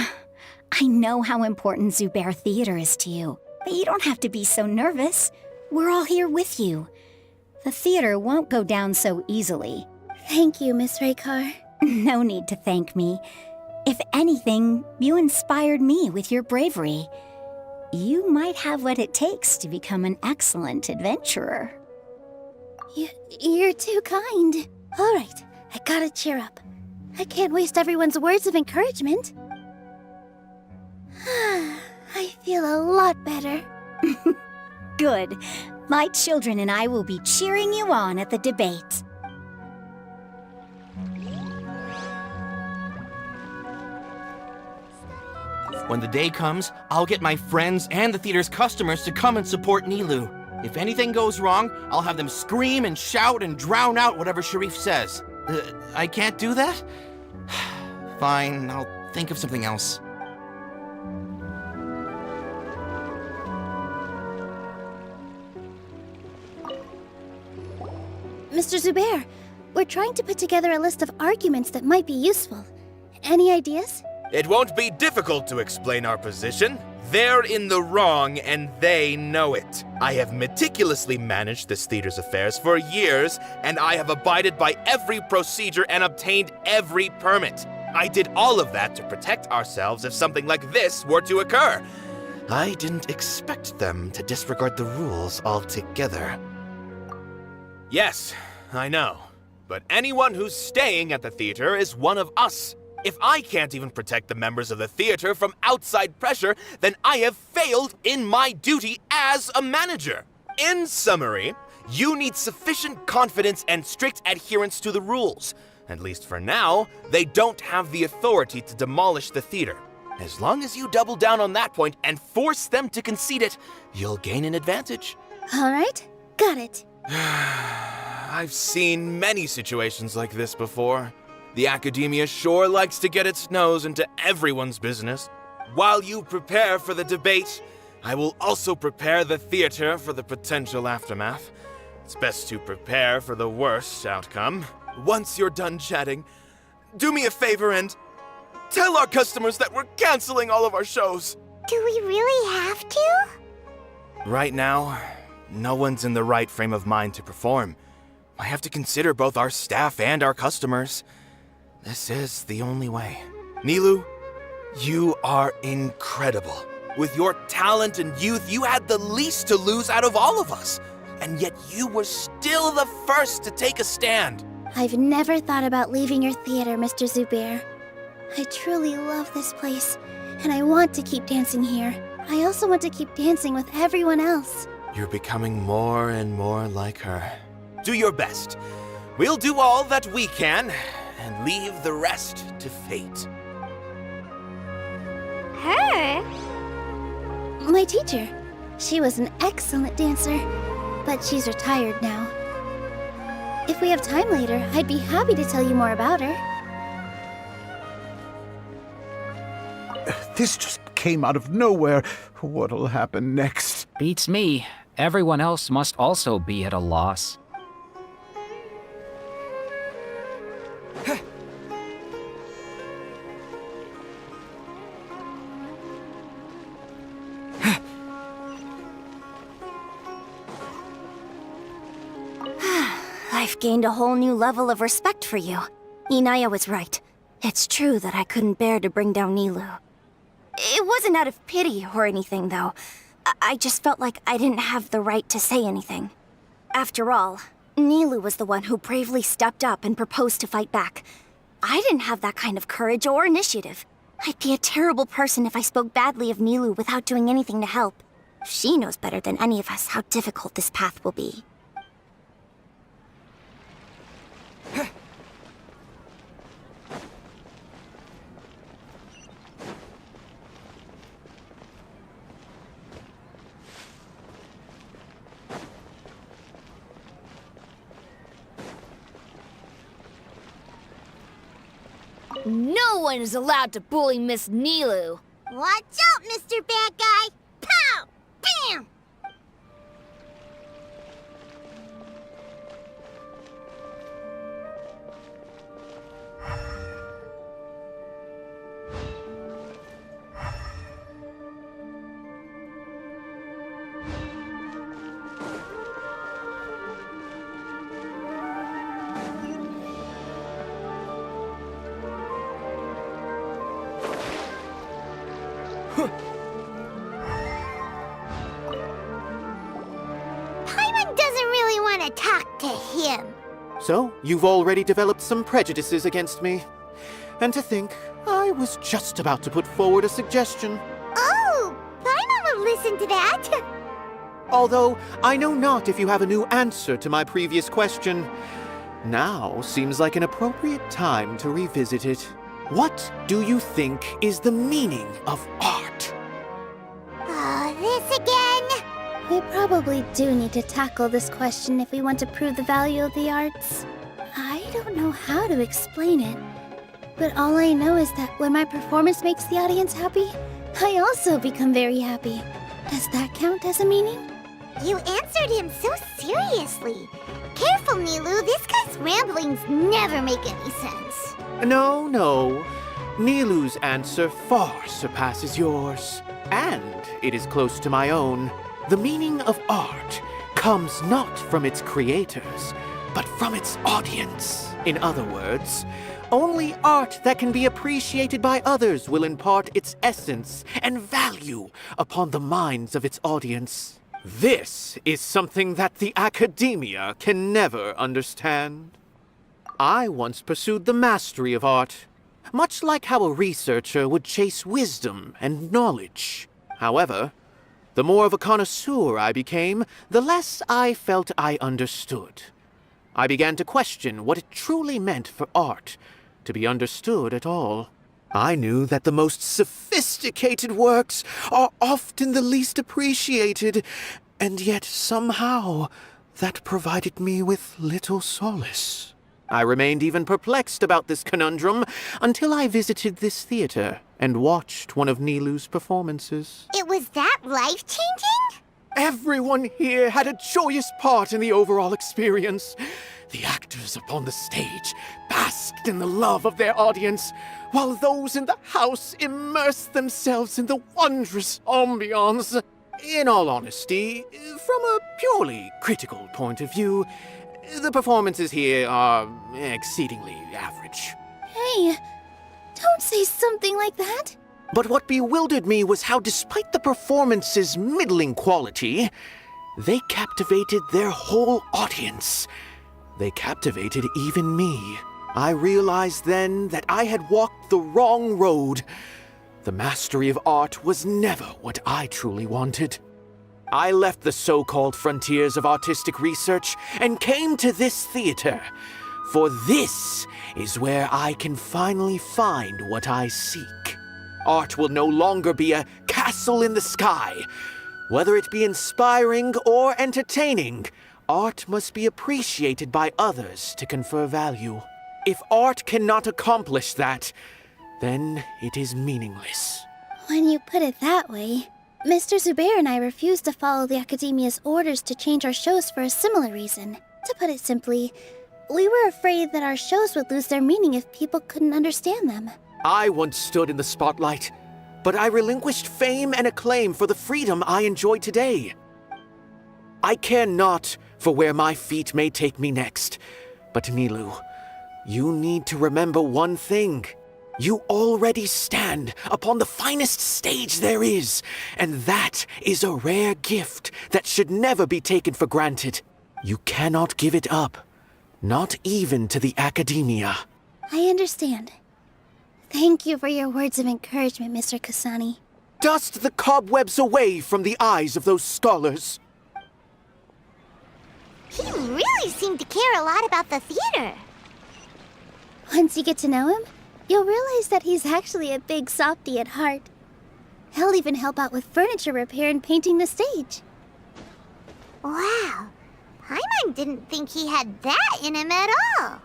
I know how important Zubair Theater is to you, but you don't have to be so nervous. We're all here with you. The theater won't go down so easily. Thank you, Miss Raykar. No need to thank me. If anything, you inspired me with your bravery. You might have what it takes to become an excellent adventurer. You're too kind. All right, I gotta cheer up. I can't waste everyone's words of encouragement. I feel a lot better. Good. My children and I will be cheering you on at the debate. When the day comes, I'll get my friends and the theater's customers to come and support Nilou. If anything goes wrong, I'll have them scream and shout and drown out whatever Sharif says. I can't do that? Fine, I'll think of something else. Mr. Zubair, we're trying to put together a list of arguments that might be useful. Any ideas? It won't be difficult to explain our position. They're in the wrong, and they know it. I have meticulously managed this theater's affairs for years, and I have abided by every procedure and obtained every permit. I did all of that to protect ourselves if something like this were to occur. I didn't expect them to disregard the rules altogether. Yes, I know. But anyone who's staying at the theater is one of us. If I can't even protect the members of the theater from outside pressure, then I have failed in my duty as a manager. In summary, you need sufficient confidence and strict adherence to the rules. At least for now, they don't have the authority to demolish the theater. As long as you double down on that point and force them to concede it, you'll gain an advantage. All right, got it. I've seen many situations like this before. The academia sure likes to get its nose into everyone's business. While you prepare for the debate, I will also prepare the theater for the potential aftermath. It's best to prepare for the worst outcome. Once you're done chatting, do me a favor and tell our customers that we're canceling all of our shows. Do we really have to? Right now, no one's in the right frame of mind to perform. I have to consider both our staff and our customers. This is the only way. Nilou, you are incredible. With your talent and youth, you had the least to lose out of all of us. And yet you were still the first to take a stand. I've never thought about leaving your theater, Mr. Zubair. I truly love this place, and I want to keep dancing here. I also want to keep dancing with everyone else. You're becoming more and more like her. Do your best. We'll do all that we can, and leave the rest to fate. Her? My teacher. She was an excellent dancer, but she's retired now. If we have time later, I'd be happy to tell you more about her. This just came out of nowhere. What'll happen next? Beats me. Everyone else must also be at a loss. I've gained a whole new level of respect for you. Inaya was right. It's true that I couldn't bear to bring down Nilou. It wasn't out of pity or anything, though. I just felt like I didn't have the right to say anything. After all, Nilou was the one who bravely stepped up and proposed to fight back. I didn't have that kind of courage or initiative. I'd be a terrible person if I spoke badly of Nilou without doing anything to help. She knows better than any of us how difficult this path will be. No one is allowed to bully Miss Nilou. Watch out, Mr. Bad Guy! Pow! Bam! Paimon doesn't really want to talk to him. So, you've already developed some prejudices against me. And to think, I was just about to put forward a suggestion. Oh, Paimon will listen to that. Although, I know not if you have a new answer to my previous question. Now seems like an appropriate time to revisit it. What do you think is the meaning of art? Oh, this again? We probably do need to tackle this question if we want to prove the value of the arts. I don't know how to explain it, but all I know is that when my performance makes the audience happy, I also become very happy. Does that count as a meaning? You answered him so seriously. Careful, Nilou, this ramblings never make any sense. No, no. Nilou's answer far surpasses yours. And it is close to my own. The meaning of art comes not from its creators, but from its audience. In other words, only art that can be appreciated by others will impart its essence and value upon the minds of its audience. This is something that the academia can never understand. I once pursued the mastery of art, much like how a researcher would chase wisdom and knowledge. However, the more of a connoisseur I became, the less I felt I understood. I began to question what it truly meant for art to be understood at all. I knew that the most sophisticated works are often the least appreciated, and yet somehow that provided me with little solace. I remained even perplexed about this conundrum until I visited this theater and watched one of Nilou's performances. It was that life-changing? Everyone here had a joyous part in the overall experience. The actors upon the stage basked in the love of their audience, while those in the house immersed themselves in the wondrous ambiance. In all honesty, from a purely critical point of view, the performances here are exceedingly average. Hey, don't say something like that. But what bewildered me was how, despite the performance's middling quality, they captivated their whole audience. They captivated even me. I realized then that I had walked the wrong road. The mastery of art was never what I truly wanted. I left the so-called frontiers of artistic research and came to this theater, for this is where I can finally find what I seek. Art will no longer be a castle in the sky. Whether it be inspiring or entertaining, art must be appreciated by others to confer value. If art cannot accomplish that, then it is meaningless. When you put it that way, Mr. Zubair and I refused to follow the Academia's orders to change our shows for a similar reason. To put it simply, we were afraid that our shows would lose their meaning if people couldn't understand them. I once stood in the spotlight, but I relinquished fame and acclaim for the freedom I enjoy today. I care not for where my feet may take me next, but Nilou, you need to remember one thing. You already stand upon the finest stage there is, and that is a rare gift that should never be taken for granted. You cannot give it up, not even to the Academia. I understand. Thank you for your words of encouragement, Mr. Kasani. Dust the cobwebs away from the eyes of those scholars. He really seemed to care a lot about the theater. Once you get to know him, you'll realize that he's actually a big softy at heart. He'll even help out with furniture repair and painting the stage. Wow. Paimon didn't think he had that in him at all.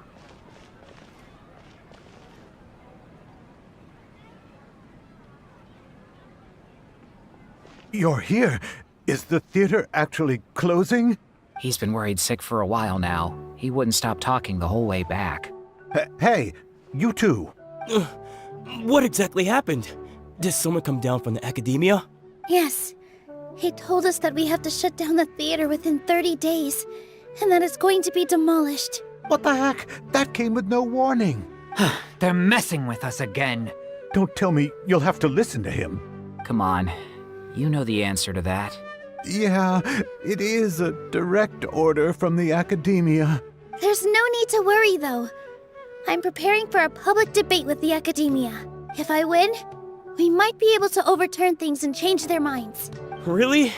You're here. Is the theater actually closing? He's been worried sick for a while now. He wouldn't stop talking the whole way back. Hey, you two. What exactly happened? Did someone come down from the Academia? Yes. He told us that we have to shut down the theater within 30 days, and that it's going to be demolished. What the heck? That came with no warning. They're messing with us again. Don't tell me you'll have to listen to him. Come on. You know the answer to that. Yeah, it is a direct order from the Academia. There's no need to worry, though. I'm preparing for a public debate with the Academia. If I win, we might be able to overturn things and change their minds. Really?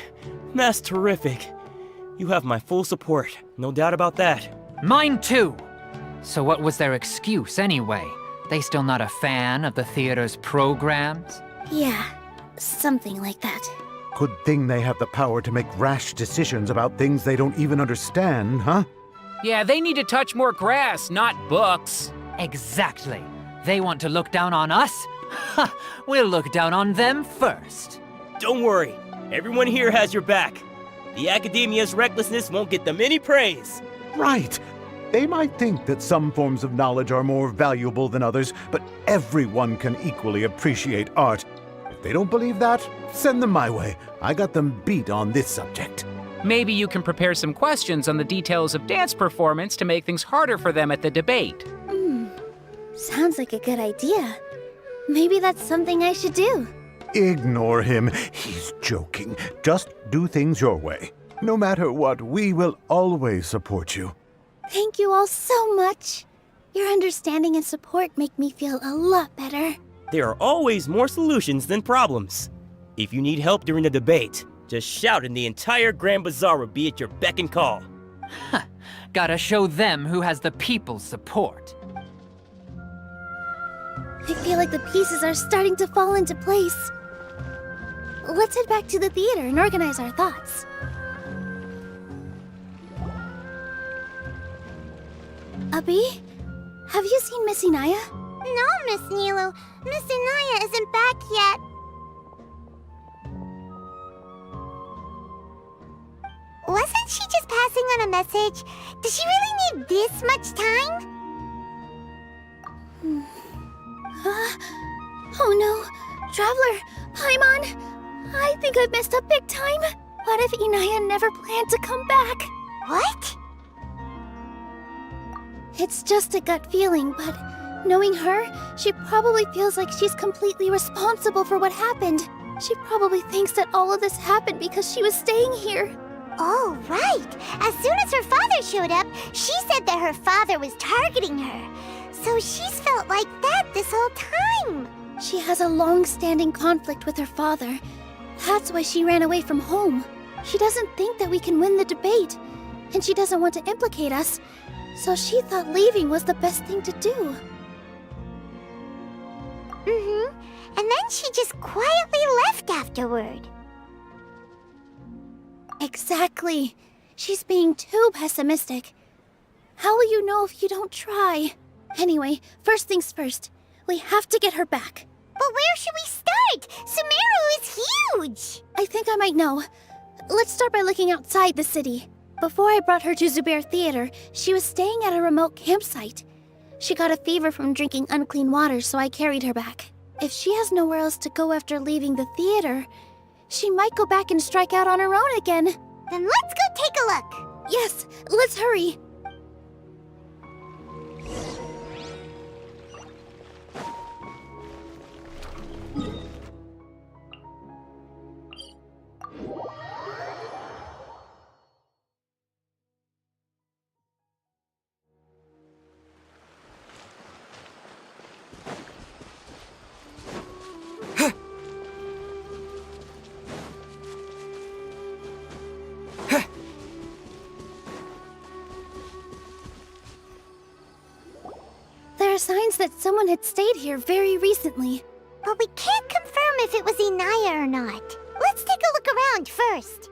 That's terrific. You have my full support, no doubt about that. Mine too! So what was their excuse anyway? They still not a fan of the theater's programs? Yeah, something like that. Good thing they have the power to make rash decisions about things they don't even understand, huh? Yeah, they need to touch more grass, not books. Exactly. They want to look down on us? Ha! We'll look down on them first. Don't worry. Everyone here has your back. The Academia's recklessness won't get them any praise. Right. They might think that some forms of knowledge are more valuable than others, but everyone can equally appreciate art. If they don't believe that, send them my way. I got them beat on this subject. Maybe you can prepare some questions on the details of dance performance to make things harder for them at the debate. Sounds like a good idea. Maybe that's something I should do. Ignore him. He's joking. Just do things your way. No matter what, we will always support you. Thank you all so much. Your understanding and support make me feel a lot better. There are always more solutions than problems. If you need help during the debate, just shout and the entire Grand Bazaar will be at your beck and call. Gotta show them who has the people's support. I feel like the pieces are starting to fall into place. Let's head back to the theater and organize our thoughts. Abby, have you seen Miss Inaya? No, Miss Nilou. Miss Inaya isn't back yet. Wasn't she just passing on a message? Does she really need this much time? Oh no! Traveler! Paimon! I think I've messed up big time! What if Inaya never planned to come back? What? It's just a gut feeling, but knowing her, she probably feels like she's completely responsible for what happened. She probably thinks that all of this happened because she was staying here. Oh, right. As soon as her father showed up, she said that her father was targeting her. So she's felt like that this whole time. She has a long-standing conflict with her father. That's why she ran away from home. She doesn't think that we can win the debate, and she doesn't want to implicate us, so she thought leaving was the best thing to do. And then she just quietly left afterward. Exactly. She's being too pessimistic. How will you know if you don't try? Anyway, first things first. We have to get her back. But where should we start? Sumeru is huge! I think I might know. Let's start by looking outside the city. Before I brought her to Zubair Theater, she was staying at a remote campsite. She got a fever from drinking unclean water, so I carried her back. If she has nowhere else to go after leaving the theater, she might go back and strike out on her own again. Then let's go take a look. Yes, let's hurry. There are signs that someone had stayed here very recently. But we can't confirm if it was Inaya or not. Let's take a look around first.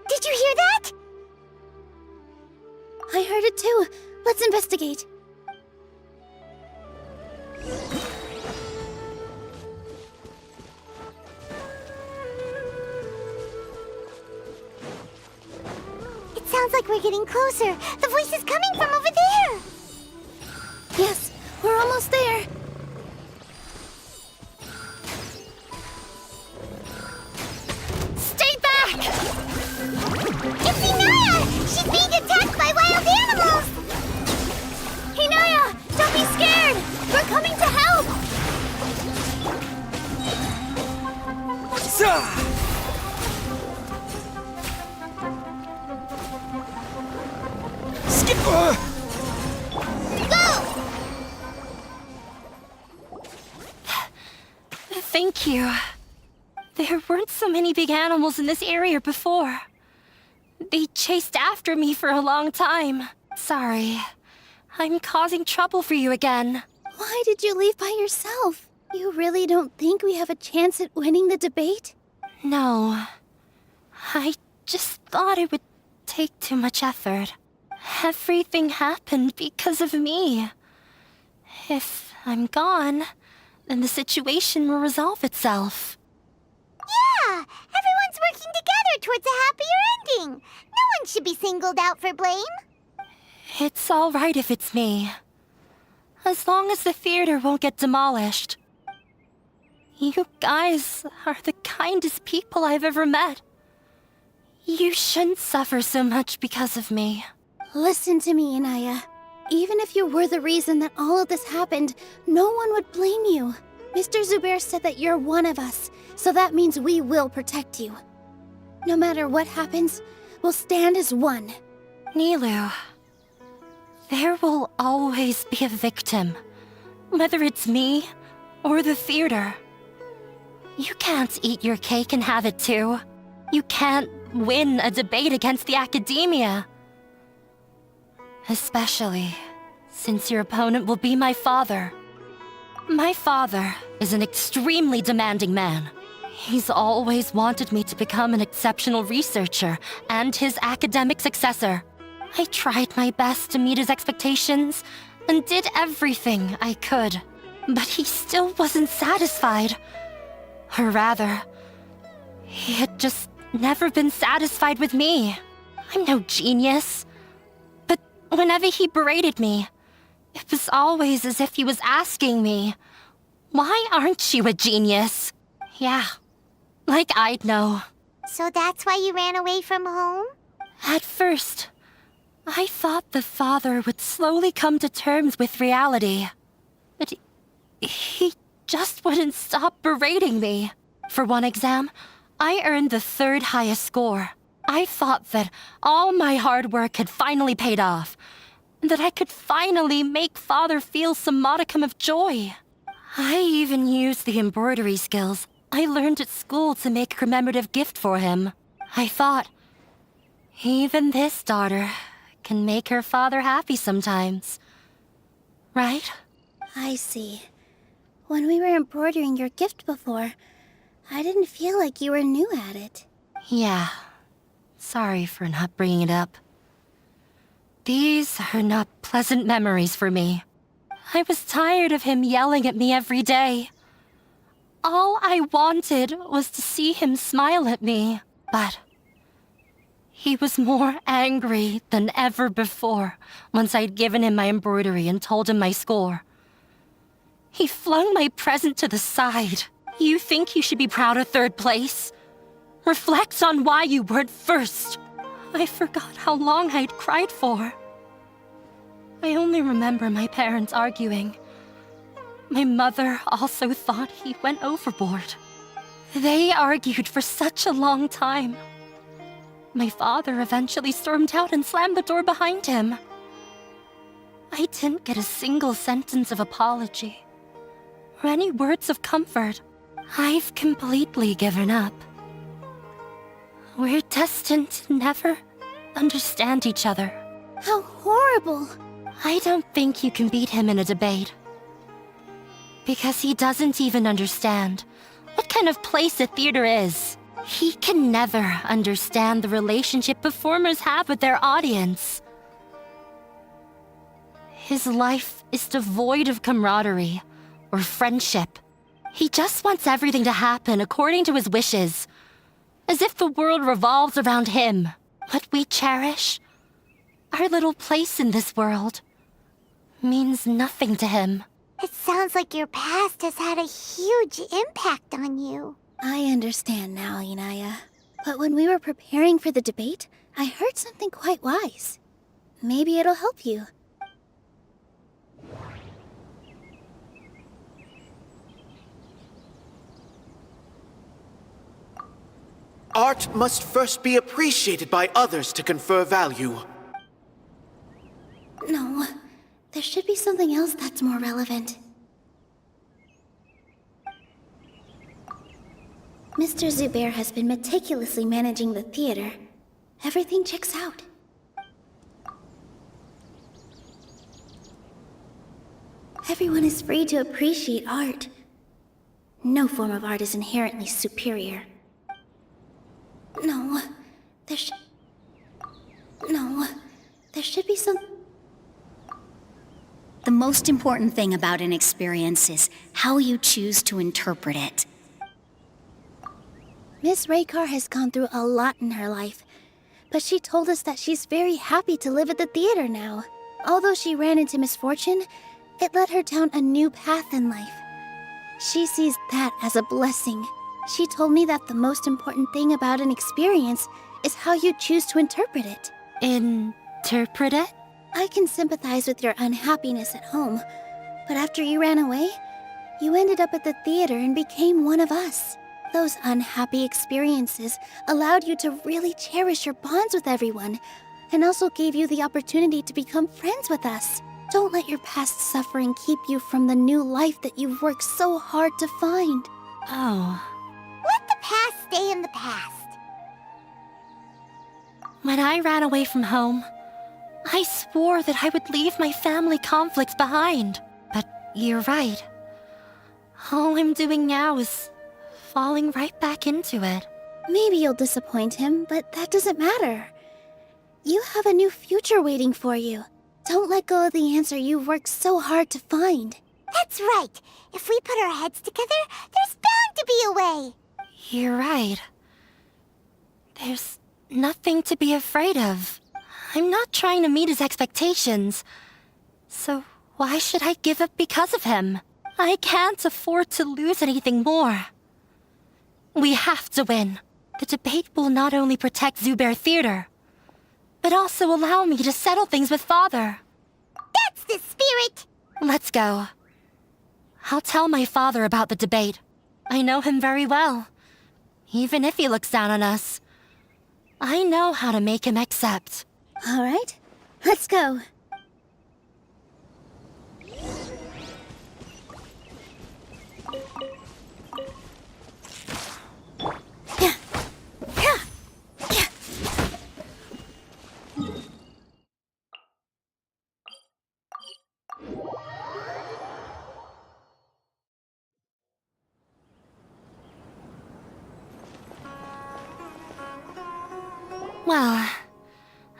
Did you hear that? I heard it too. Let's investigate. It sounds like we're getting closer. The voice is coming from over there. Yes, we're almost there. Stay back! It's Inaya! She's being attacked by wild animals! Inaya, don't be scared! We're coming to help! Thank you. There weren't so many big animals in this area before. They chased after me for a long time. Sorry. I'm causing trouble for you again. Why did you leave by yourself? You really don't think we have a chance at winning the debate? No. I just thought it would take too much effort. Everything happened because of me. If I'm gone, then the situation will resolve itself. Yeah, everyone's working together towards a happier ending. No one should be singled out for blame. It's all right if it's me. As long as the theater won't get demolished. You guys are the kindest people I've ever met. You shouldn't suffer so much because of me. Listen to me, Inaya. Even if you were the reason that all of this happened, no one would blame you. Mr. Zubair said that you're one of us, so that means we will protect you. No matter what happens, we'll stand as one. Nilou, there will always be a victim, whether it's me or the theater. You can't eat your cake and have it too. You can't win a debate against the academia. Especially since your opponent will be my father. My father is an extremely demanding man. He's always wanted me to become an exceptional researcher and his academic successor. I tried my best to meet his expectations and did everything I could, but he still wasn't satisfied. Or rather, he had just never been satisfied with me. I'm no genius, but whenever he berated me, it was always as if he was asking me, "Why aren't you a genius?" Yeah, like I'd know. So that's why you ran away from home? At first, I thought the father would slowly come to terms with reality. But he just wouldn't stop berating me. For one exam, I earned the 3rd highest score. I thought that all my hard work had finally paid off, and that I could finally make father feel some modicum of joy. I even used the embroidery skills I learned at school to make a commemorative gift for him. I thought, even this daughter can make her father happy sometimes. Right? I see. When we were embroidering your gift before, I didn't feel like you were new at it. Yeah. Sorry for not bringing it up. These are not pleasant memories for me. I was tired of him yelling at me every day. All I wanted was to see him smile at me, but he was more angry than ever before once I'd given him my embroidery and told him my score. He flung my present to the side. You think you should be proud of 3rd place? Reflect on why you weren't 1st. I forgot how long I'd cried for. I only remember my parents arguing. My mother also thought he went overboard. They argued for such a long time. My father eventually stormed out and slammed the door behind him. I didn't get a single sentence of apology or any words of comfort. I've completely given up. We're destined to never understand each other. How horrible! I don't think you can beat him in a debate. Because he doesn't even understand what kind of place a theater is. He can never understand the relationship performers have with their audience. His life is devoid of camaraderie or friendship. He just wants everything to happen according to his wishes, as if the world revolves around him. What we cherish, our little place in this world, means nothing to him. It sounds like your past has had a huge impact on you. I understand now, Inaya. But when we were preparing for the debate, I heard something quite wise. Maybe it'll help you. Art must first be appreciated by others to confer value. No, there should be something else that's more relevant. Mr. Zubair has been meticulously managing the theater. Everything checks out. Everyone is free to appreciate art. No form of art is inherently superior. No, there should be some... The most important thing about an experience is how you choose to interpret it. Miss Raykar has gone through a lot in her life, but she told us that she's very happy to live at the theater now. Although she ran into misfortune, it led her down a new path in life. She sees that as a blessing. She told me that the most important thing about an experience is how you choose to interpret it. Interpret it? I can sympathize with your unhappiness at home, but after you ran away, you ended up at the theater and became one of us. Those unhappy experiences allowed you to really cherish your bonds with everyone, and also gave you the opportunity to become friends with us. Don't let your past suffering keep you from the new life that you've worked so hard to find. Oh. Let the past stay in the past. When I ran away from home, I swore that I would leave my family conflicts behind. But you're right. All I'm doing now is falling right back into it. Maybe you'll disappoint him, but that doesn't matter. You have a new future waiting for you. Don't let go of the answer you've worked so hard to find. That's right. If we put our heads together, there's bound to be a way. You're right. There's nothing to be afraid of. I'm not trying to meet his expectations. So why should I give up because of him? I can't afford to lose anything more. We have to win. The debate will not only protect Zubair Theater, but also allow me to settle things with Father. That's the spirit! Let's go. I'll tell my father about the debate. I know him very well. Even if he looks down on us, I know how to make him accept. All right, let's go. Well,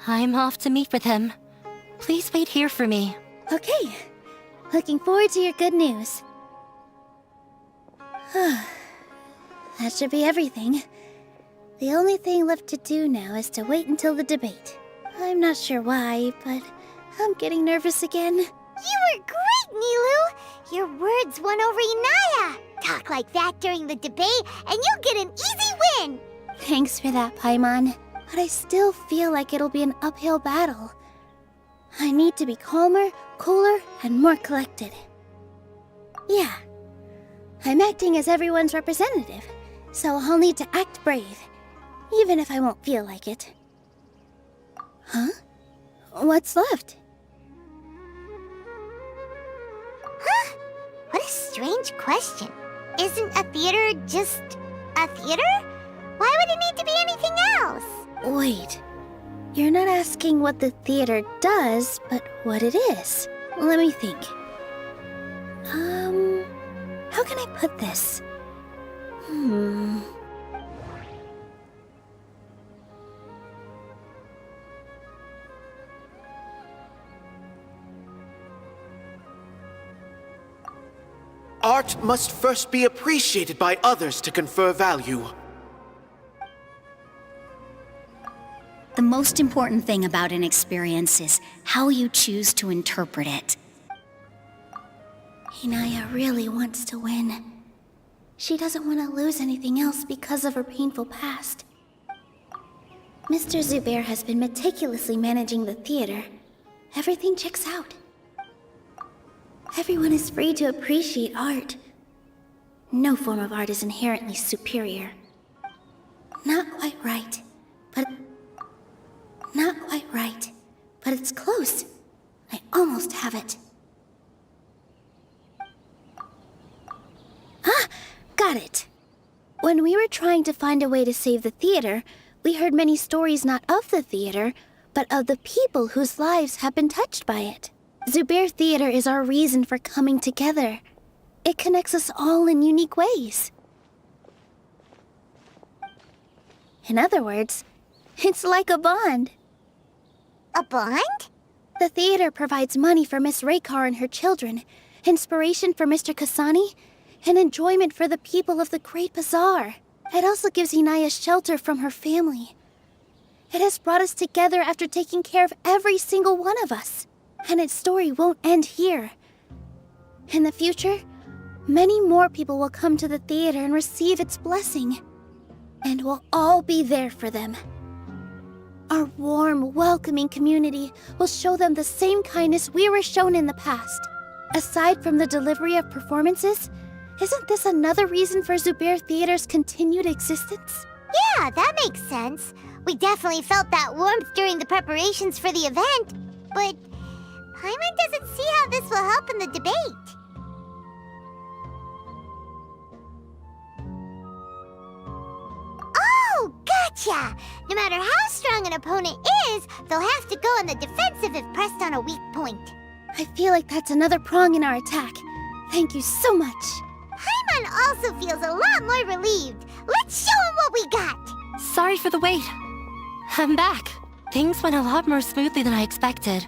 I'm off to meet with him. Please wait here for me. Okay. Looking forward to your good news. That should be everything. The only thing left to do now is to wait until the debate. I'm not sure why, but I'm getting nervous again. You were great, Nilou! Your words won over Inaya! Talk like that during the debate, and you'll get an easy win! Thanks for that, Paimon. But I still feel like it'll be an uphill battle. I need to be calmer, cooler, and more collected. Yeah. I'm acting as everyone's representative, so I'll need to act brave, even if I won't feel like it. Huh? What's left? Huh? What a strange question. Isn't a theater just a theater? Why would it need to be anything else? Wait. You're not asking what the theater does, but what it is. Let me think. How can I put this? Art must first be appreciated by others to confer value. The most important thing about an experience is how you choose to interpret it. Inaya really wants to win. She doesn't want to lose anything else because of her painful past. Mr. Zubair has been meticulously managing the theater. Everything checks out. Everyone is free to appreciate art. No form of art is inherently superior. Not quite right, but it's close. I almost have it. Ah! Got it! When we were trying to find a way to save the theater, we heard many stories not of the theater, but of the people whose lives have been touched by it. Zubair Theater is our reason for coming together. It connects us all in unique ways. In other words, it's like a bond. A bond? The theater provides money for Miss Raykar and her children, inspiration for Mr. Kasani, and enjoyment for the people of the Great Bazaar. It also gives Inaya shelter from her family. It has brought us together after taking care of every single one of us. And its story won't end here. In the future, many more people will come to the theater and receive its blessing. And we'll all be there for them. Our warm, welcoming community will show them the same kindness we were shown in the past. Aside from the delivery of performances, isn't this another reason for Zubair Theater's continued existence? Yeah, that makes sense. We definitely felt that warmth during the preparations for the event, but Paimon doesn't see how this will help in the debate. Oh, gotcha! No matter how strong an opponent is, they'll have to go on the defensive if pressed on a weak point. I feel like that's another prong in our attack. Thank you so much. Paimon also feels a lot more relieved. Let's show him what we got! Sorry for the wait. I'm back. Things went a lot more smoothly than I expected.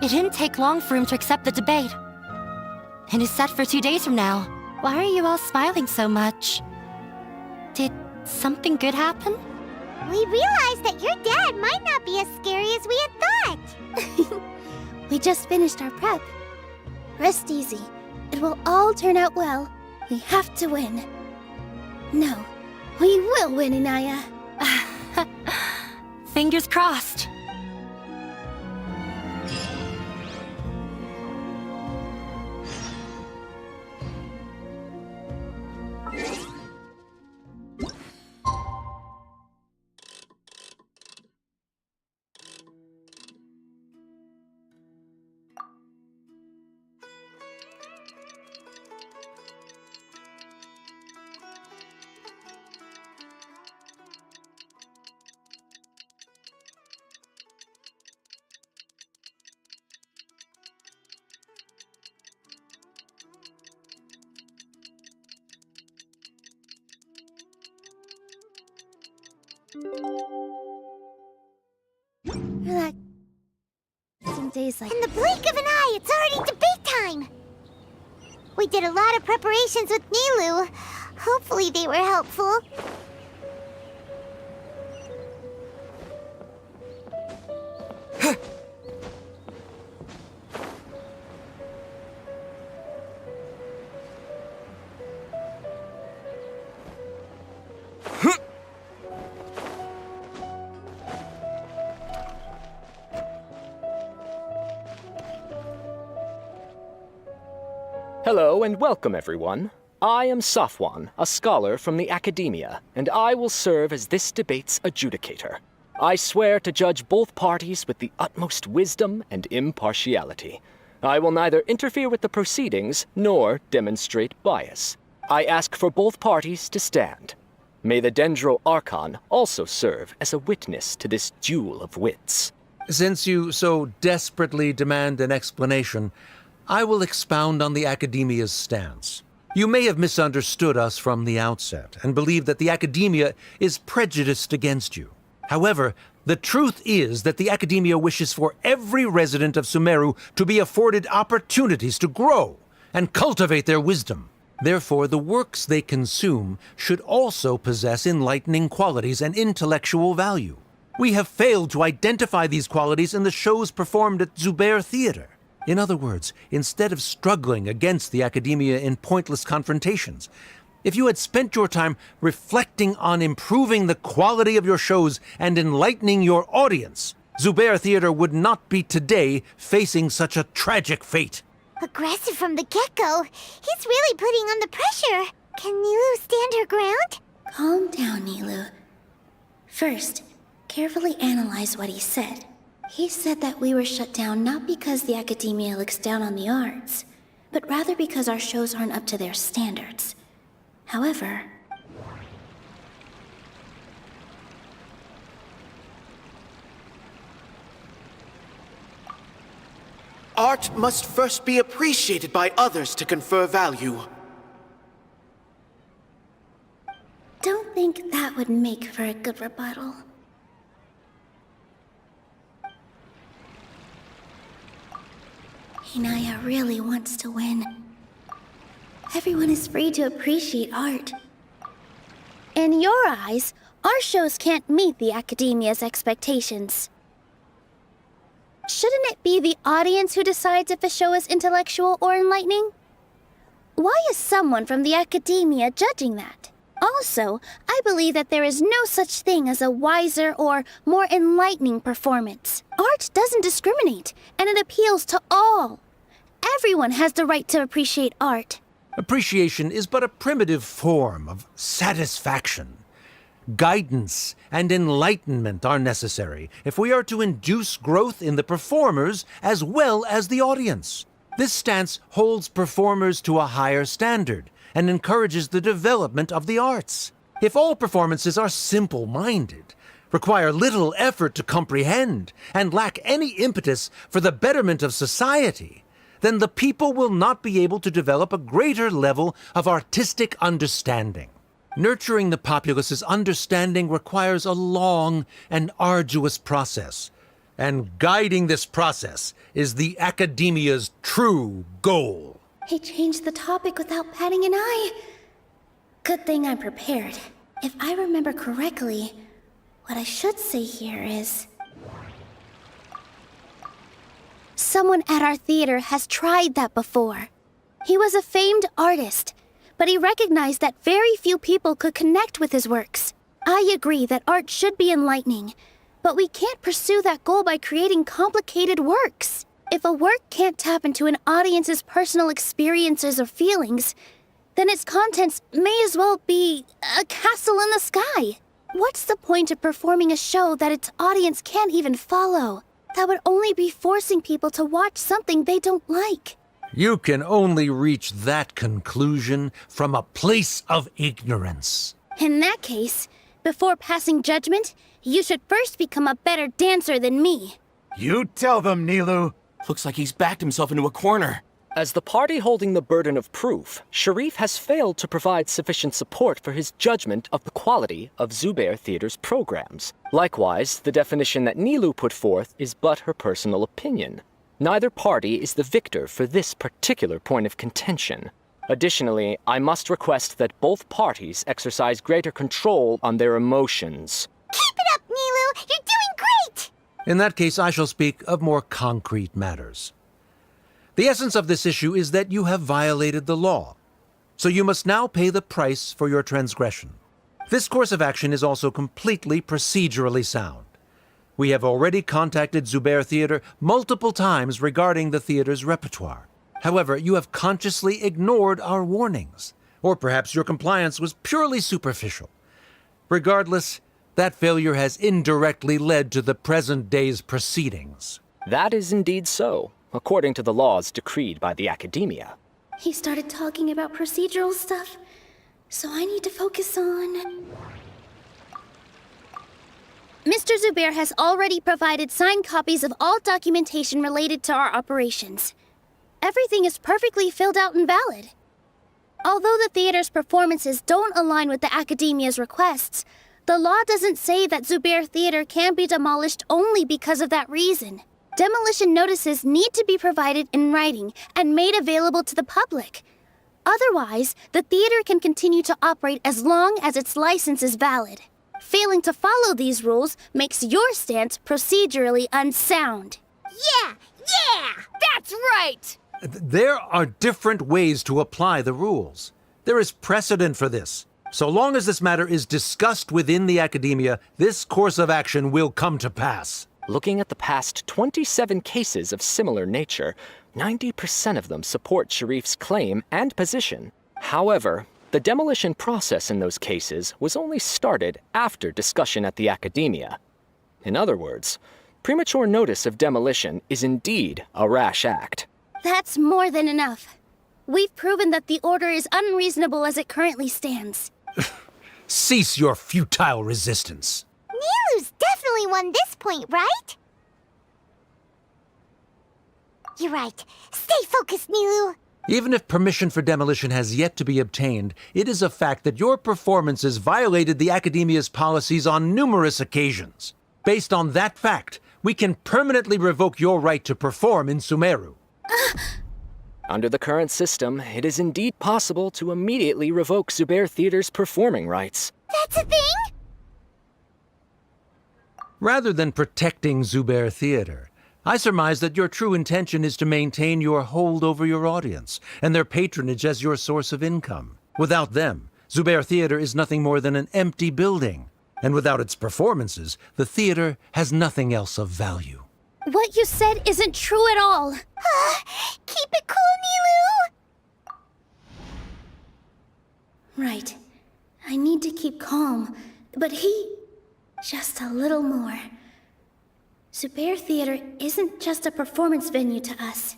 It didn't take long for him to accept the debate. It is set for 2 days from now. Why are you all smiling so much? Did something good happen? We realized that your dad might not be as scary as we had thought. We just finished our prep. Rest easy. It will all turn out well. We have to win. No, we will win, Inaya. Fingers crossed. Relax. Some days like In the blink of an eye, it's already debate time! We did a lot of preparations with Nilou. Hopefully they were helpful. Hello and welcome, everyone. I am Safwan, a scholar from the Academia, and I will serve as this debate's adjudicator. I swear to judge both parties with the utmost wisdom and impartiality. I will neither interfere with the proceedings nor demonstrate bias. I ask for both parties to stand. May the Dendro Archon also serve as a witness to this duel of wits. Since you so desperately demand an explanation, I will expound on the Academia's stance. You may have misunderstood us from the outset and believe that the Academia is prejudiced against you. However, the truth is that the Academia wishes for every resident of Sumeru to be afforded opportunities to grow and cultivate their wisdom. Therefore, the works they consume should also possess enlightening qualities and intellectual value. We have failed to identify these qualities in the shows performed at Zubair Theater. In other words, instead of struggling against the Academia in pointless confrontations, if you had spent your time reflecting on improving the quality of your shows and enlightening your audience, Zubair Theater would not be today facing such a tragic fate. Aggressive from the get-go. He's really putting on the pressure. Can Nilou stand her ground? Calm down, Nilou. First, carefully analyze what he said. He said that we were shut down not because the Academia looks down on the arts, but rather because our shows aren't up to their standards. However, art must first be appreciated by others to confer value. don't think that would make for a good rebuttal. Inaya really wants to win. Everyone is free to appreciate art. In your eyes, our shows can't meet the Academia's expectations. Shouldn't it be the audience who decides if a show is intellectual or enlightening? Why is someone from the Academia judging that? Also, I believe that there is no such thing as a wiser or more enlightening performance. Art doesn't discriminate, and it appeals to all. Everyone has the right to appreciate art. Appreciation is but a primitive form of satisfaction. Guidance and enlightenment are necessary if we are to induce growth in the performers as well as the audience. This stance holds performers to a higher standard and encourages the development of the arts. If all performances are simple-minded, require little effort to comprehend, and lack any impetus for the betterment of society, then the people will not be able to develop a greater level of artistic understanding. Nurturing the populace's understanding requires a long and arduous process, and guiding this process is the Academia's true goal. He changed the topic without batting an eye. Good thing I'm prepared. If I remember correctly, what I should say here is... Someone at our theater has tried that before. He was a famed artist, but he recognized that very few people could connect with his works. I agree that art should be enlightening, but we can't pursue that goal by creating complicated works. If a work can't tap into an audience's personal experiences or feelings, then its contents may as well be a castle in the sky. What's the point of performing a show that its audience can't even follow? That would only be forcing people to watch something they don't like. You can only reach that conclusion from a place of ignorance. In that case, before passing judgment, you should first become a better dancer than me. You tell them, Nilou. Looks like he's backed himself into a corner. As the party holding the burden of proof, Sharif has failed to provide sufficient support for his judgment of the quality of Zubair Theater's programs. Likewise, the definition that Nilou put forth is but her personal opinion. Neither party is the victor for this particular point of contention. Additionally, I must request that both parties exercise greater control on their emotions. Keep it up, Nilou! You're doing great! In that case, I shall speak of more concrete matters. The essence of this issue is that you have violated the law, so you must now pay the price for your transgression. This course of action is also completely procedurally sound. We have already contacted Zubair Theater multiple times regarding the theater's repertoire. However, you have consciously ignored our warnings, or perhaps your compliance was purely superficial. Regardless, that failure has indirectly led to the present day's proceedings. That is indeed so, according to the laws decreed by the Academia. He started talking about procedural stuff, so I need to focus on... Mr. Zubair has already provided signed copies of all documentation related to our operations. Everything is perfectly filled out and valid. Although the theater's performances don't align with the Academia's requests, the law doesn't say that Zubair Theater can be demolished only because of that reason. Demolition notices need to be provided in writing and made available to the public. Otherwise, the theater can continue to operate as long as its license is valid. Failing to follow these rules makes your stance procedurally unsound. Yeah! That's right! There are different ways to apply the rules. There is precedent for this. So long as this matter is discussed within the Academia, this course of action will come to pass. Looking at the past 27 cases of similar nature, 90% of them support Sharif's claim and position. However, the demolition process in those cases was only started after discussion at the Academia. In other words, premature notice of demolition is indeed a rash act. That's more than enough. We've proven that the order is unreasonable as it currently stands. Cease your futile resistance. Nilou's definitely won this point, right? You're right. Stay focused, Nilou. Even if permission for demolition has yet to be obtained, it is a fact that your performances violated the Academia's policies on numerous occasions. Based on that fact, we can permanently revoke your right to perform in Sumeru. Under the current system, it is indeed possible to immediately revoke Zubair Theater's performing rights. That's a thing? Rather than protecting Zubair Theater, I surmise that your true intention is to maintain your hold over your audience and their patronage as your source of income. Without them, Zubair Theater is nothing more than an empty building. And without its performances, the theater has nothing else of value. What you said isn't true at all. Keep it cool, Nilou! Right. I need to keep calm, but just a little more. Zubair Theater isn't just a performance venue to us.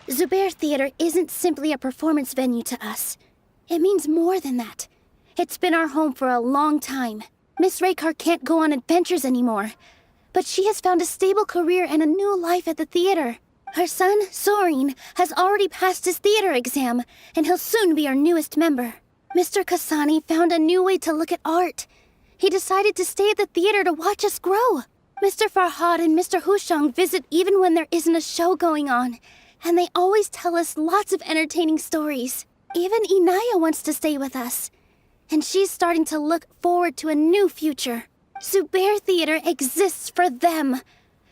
Zubair Theater isn't simply a performance venue to us. It means more than that. It's been our home for a long time. Miss Raykar can't go on adventures anymore, but she has found a stable career and a new life at the theater. Her son, Soren, has already passed his theater exam, and he'll soon be our newest member. Mr. Kasani found a new way to look at art. He decided to stay at the theater to watch us grow. Mr. Farhad and Mr. Hushang visit even when there isn't a show going on, and they always tell us lots of entertaining stories. Even Inaya wants to stay with us, and she's starting to look forward to a new future. Zubair Theater exists for them,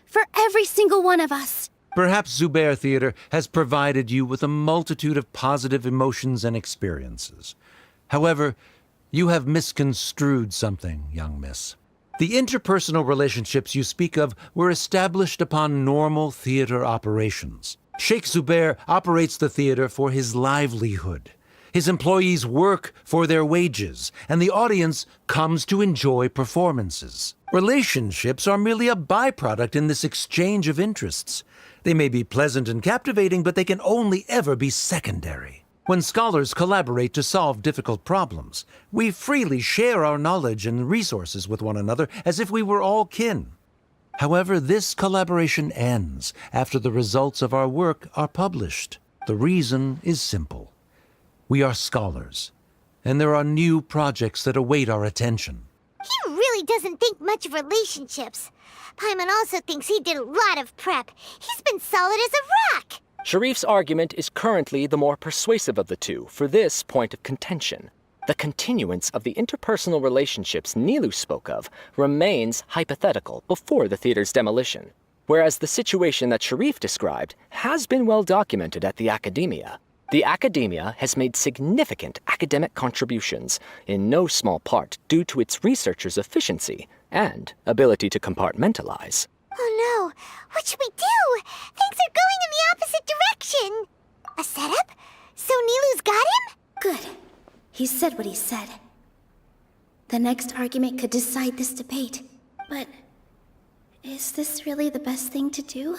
for every single one of us. Perhaps Zubair Theater has provided you with a multitude of positive emotions and experiences. However, you have misconstrued something, young miss. The interpersonal relationships you speak of were established upon normal theater operations. Sheikh Zubair operates the theater for his livelihood. His employees work for their wages, and the audience comes to enjoy performances. Relationships are merely a byproduct in this exchange of interests. They may be pleasant and captivating, but they can only ever be secondary. When scholars collaborate to solve difficult problems, we freely share our knowledge and resources with one another as if we were all kin. However, this collaboration ends after the results of our work are published. The reason is simple. We are scholars, and there are new projects that await our attention. He really doesn't think much of relationships. Paimon also thinks he did a lot of prep. He's been solid as a rock. Sharif's argument is currently the more persuasive of the two for this point of contention. The continuance of the interpersonal relationships Nilou spoke of remains hypothetical before the theater's demolition, whereas the situation that Sharif described has been well documented at the Academia. The Academia has made significant academic contributions, in no small part due to its researchers' efficiency and ability to compartmentalize. Oh no, what should we do? Things are going in the opposite direction. A setup? So Nilou's got him? Good. He said what he said. The next argument could decide this debate. But is this really the best thing to do?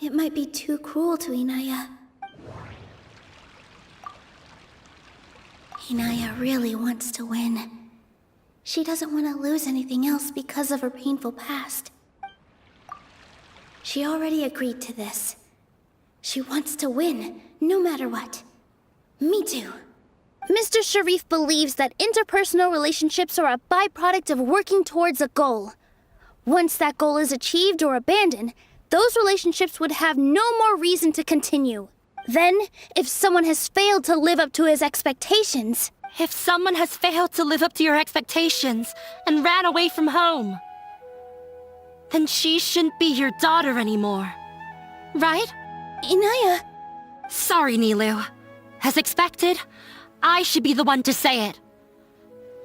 It might be too cruel to Inaya. Inaya really wants to win. She doesn't want to lose anything else because of her painful past. She already agreed to this. She wants to win, no matter what. Me too. Mr. Sharif believes that interpersonal relationships are a byproduct of working towards a goal. Once that goal is achieved or abandoned, those relationships would have no more reason to continue. Then, if someone has failed to live up to his expectations... If someone has failed to live up to your expectations and ran away from home, then she shouldn't be your daughter anymore. Right? Inaya... Sorry, Nilou. As expected, I should be the one to say it.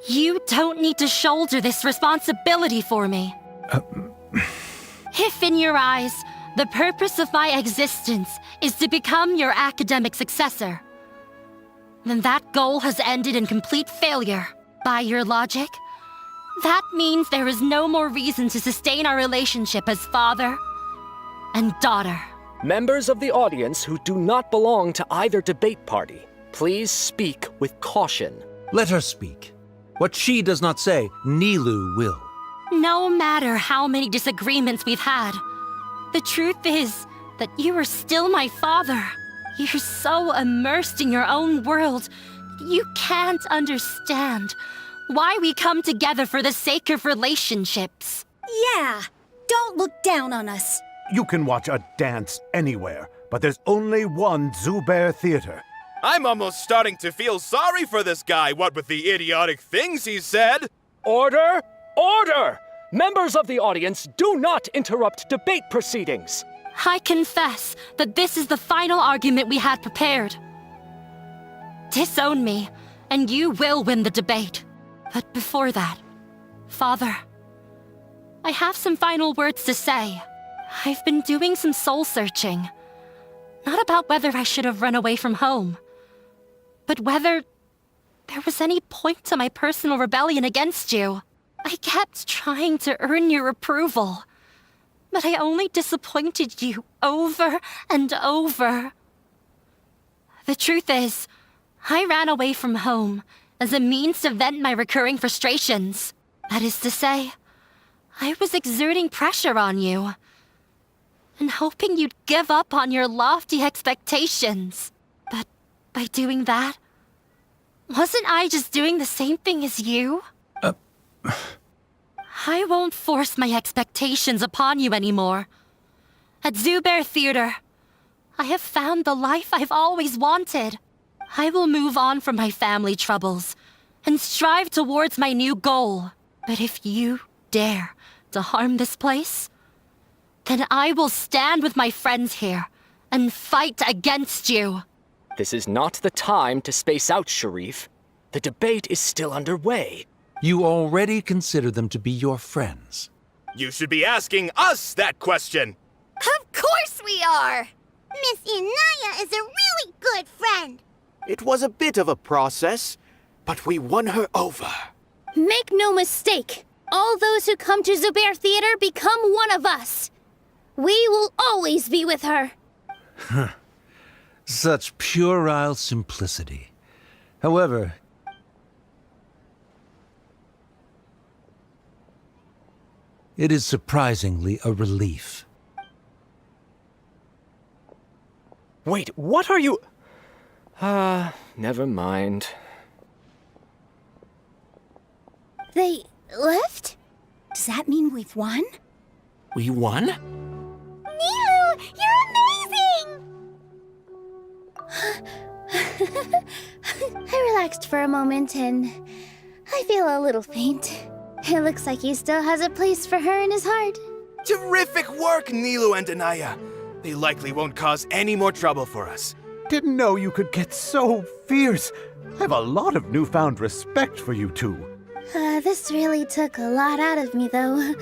You don't need to shoulder this responsibility for me. If in your eyes, the purpose of my existence is to become your academic successor, then that goal has ended in complete failure. By your logic, that means there is no more reason to sustain our relationship as father and daughter. Members of the audience who do not belong to either debate party, please speak with caution. Let her speak. What she does not say, Nilou will. No matter how many disagreements we've had, the truth is that you are still my father. You're so immersed in your own world, you can't understand why we come together for the sake of relationships. Yeah, don't look down on us. You can watch a dance anywhere, but there's only one Zubair Theater. I'm almost starting to feel sorry for this guy, what with the idiotic things he said. Order! Order! Members of the audience, do not interrupt debate proceedings. I confess that this is the final argument we had prepared. Disown me, and you will win the debate. But before that, Father, I have some final words to say. I've been doing some soul searching. Not about whether I should have run away from home, but whether there was any point to my personal rebellion against you. I kept trying to earn your approval, but I only disappointed you over and over. The truth is, I ran away from home as a means to vent my recurring frustrations. That is to say, I was exerting pressure on you and hoping you'd give up on your lofty expectations. But by doing that, wasn't I just doing the same thing as you? I won't force my expectations upon you anymore. At Zubair Theater, I have found the life I've always wanted. I will move on from my family troubles and strive towards my new goal. But if you dare to harm this place, then I will stand with my friends here and fight against you. This is not the time to space out, Sharif. The debate is still underway. You already consider them to be your friends. You should be asking us that question. Of course we are! Miss Inaya is a really good friend. It was a bit of a process, but we won her over. Make no mistake, all those who come to Zubair Theater become one of us. We will always be with her. Such puerile simplicity. However, it is surprisingly a relief. Wait, what are you... never mind. They left? Does that mean we've won? We won? Nilou, you're amazing! I relaxed for a moment and I feel a little faint. It looks like he still has a place for her in his heart. Terrific work, Nilou and Anaya. They likely won't cause any more trouble for us. Didn't know you could get so fierce. I have a lot of newfound respect for you two. This really took a lot out of me, though.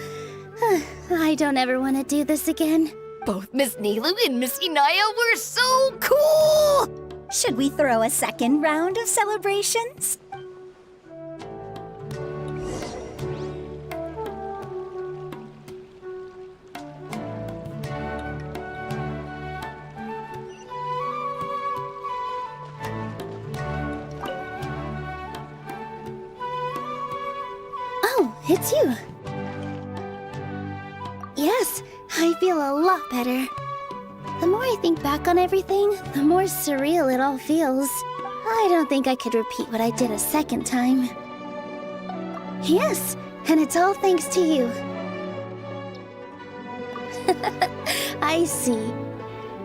I don't ever want to do this again. Both Miss Nilou and Miss Inaya were so cool! Should we throw a second round of celebrations? Oh, it's you. Yes, I feel a lot better. The more I think back on everything, the more surreal it all feels. I don't think I could repeat what I did a second time. Yes, and it's all thanks to you. I see.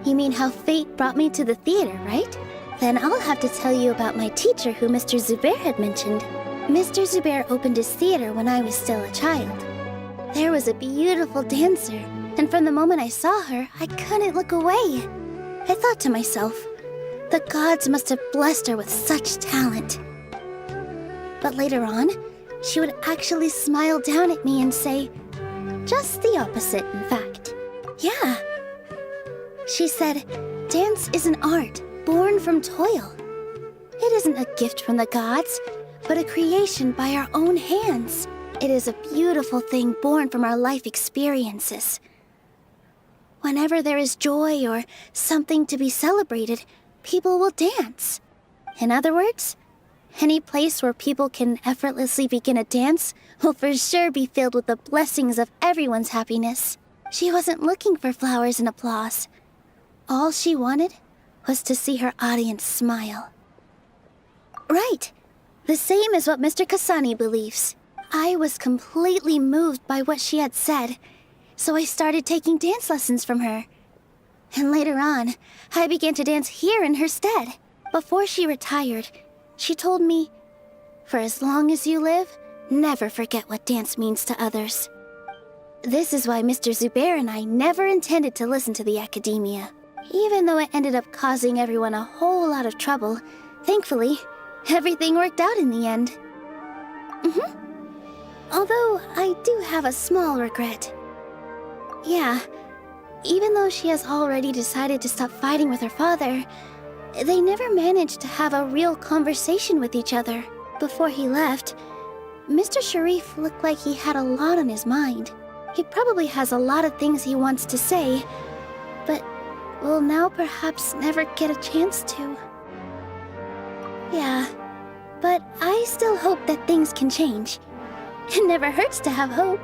You mean how fate brought me to the theater, right? Then I'll have to tell you about my teacher who Mr. Zubair had mentioned. Mr. Zubair opened his theater when I was still a child. There was a beautiful dancer, and from the moment I saw her, I couldn't look away. I thought to myself, the gods must have blessed her with such talent. But later on, she would actually smile down at me and say, just the opposite, in fact. Yeah. She said, dance is an art born from toil. It isn't a gift from the gods, but a creation by our own hands. It is a beautiful thing born from our life experiences. Whenever there is joy or something to be celebrated, people will dance. In other words, any place where people can effortlessly begin a dance will for sure be filled with the blessings of everyone's happiness. She wasn't looking for flowers and applause. All she wanted was to see her audience smile. Right. The same as what Mr. Kasani believes. I was completely moved by what she had said, So I started taking dance lessons from her. And later on, I began to dance here in her stead. Before she retired, she told me, "For as long as you live, never forget what dance means to others." This is why Mr. Zubair and I never intended to listen to the academia. Even though it ended up causing everyone a whole lot of trouble, thankfully, everything worked out in the end. Although, I do have a small regret. Yeah, even though she has already decided to stop fighting with her father, they never managed to have a real conversation with each other. Before he left, Mr. Sharif looked like he had a lot on his mind. He probably has a lot of things he wants to say, but will now perhaps never get a chance to. Yeah, but I still hope that things can change. It never hurts to have hope.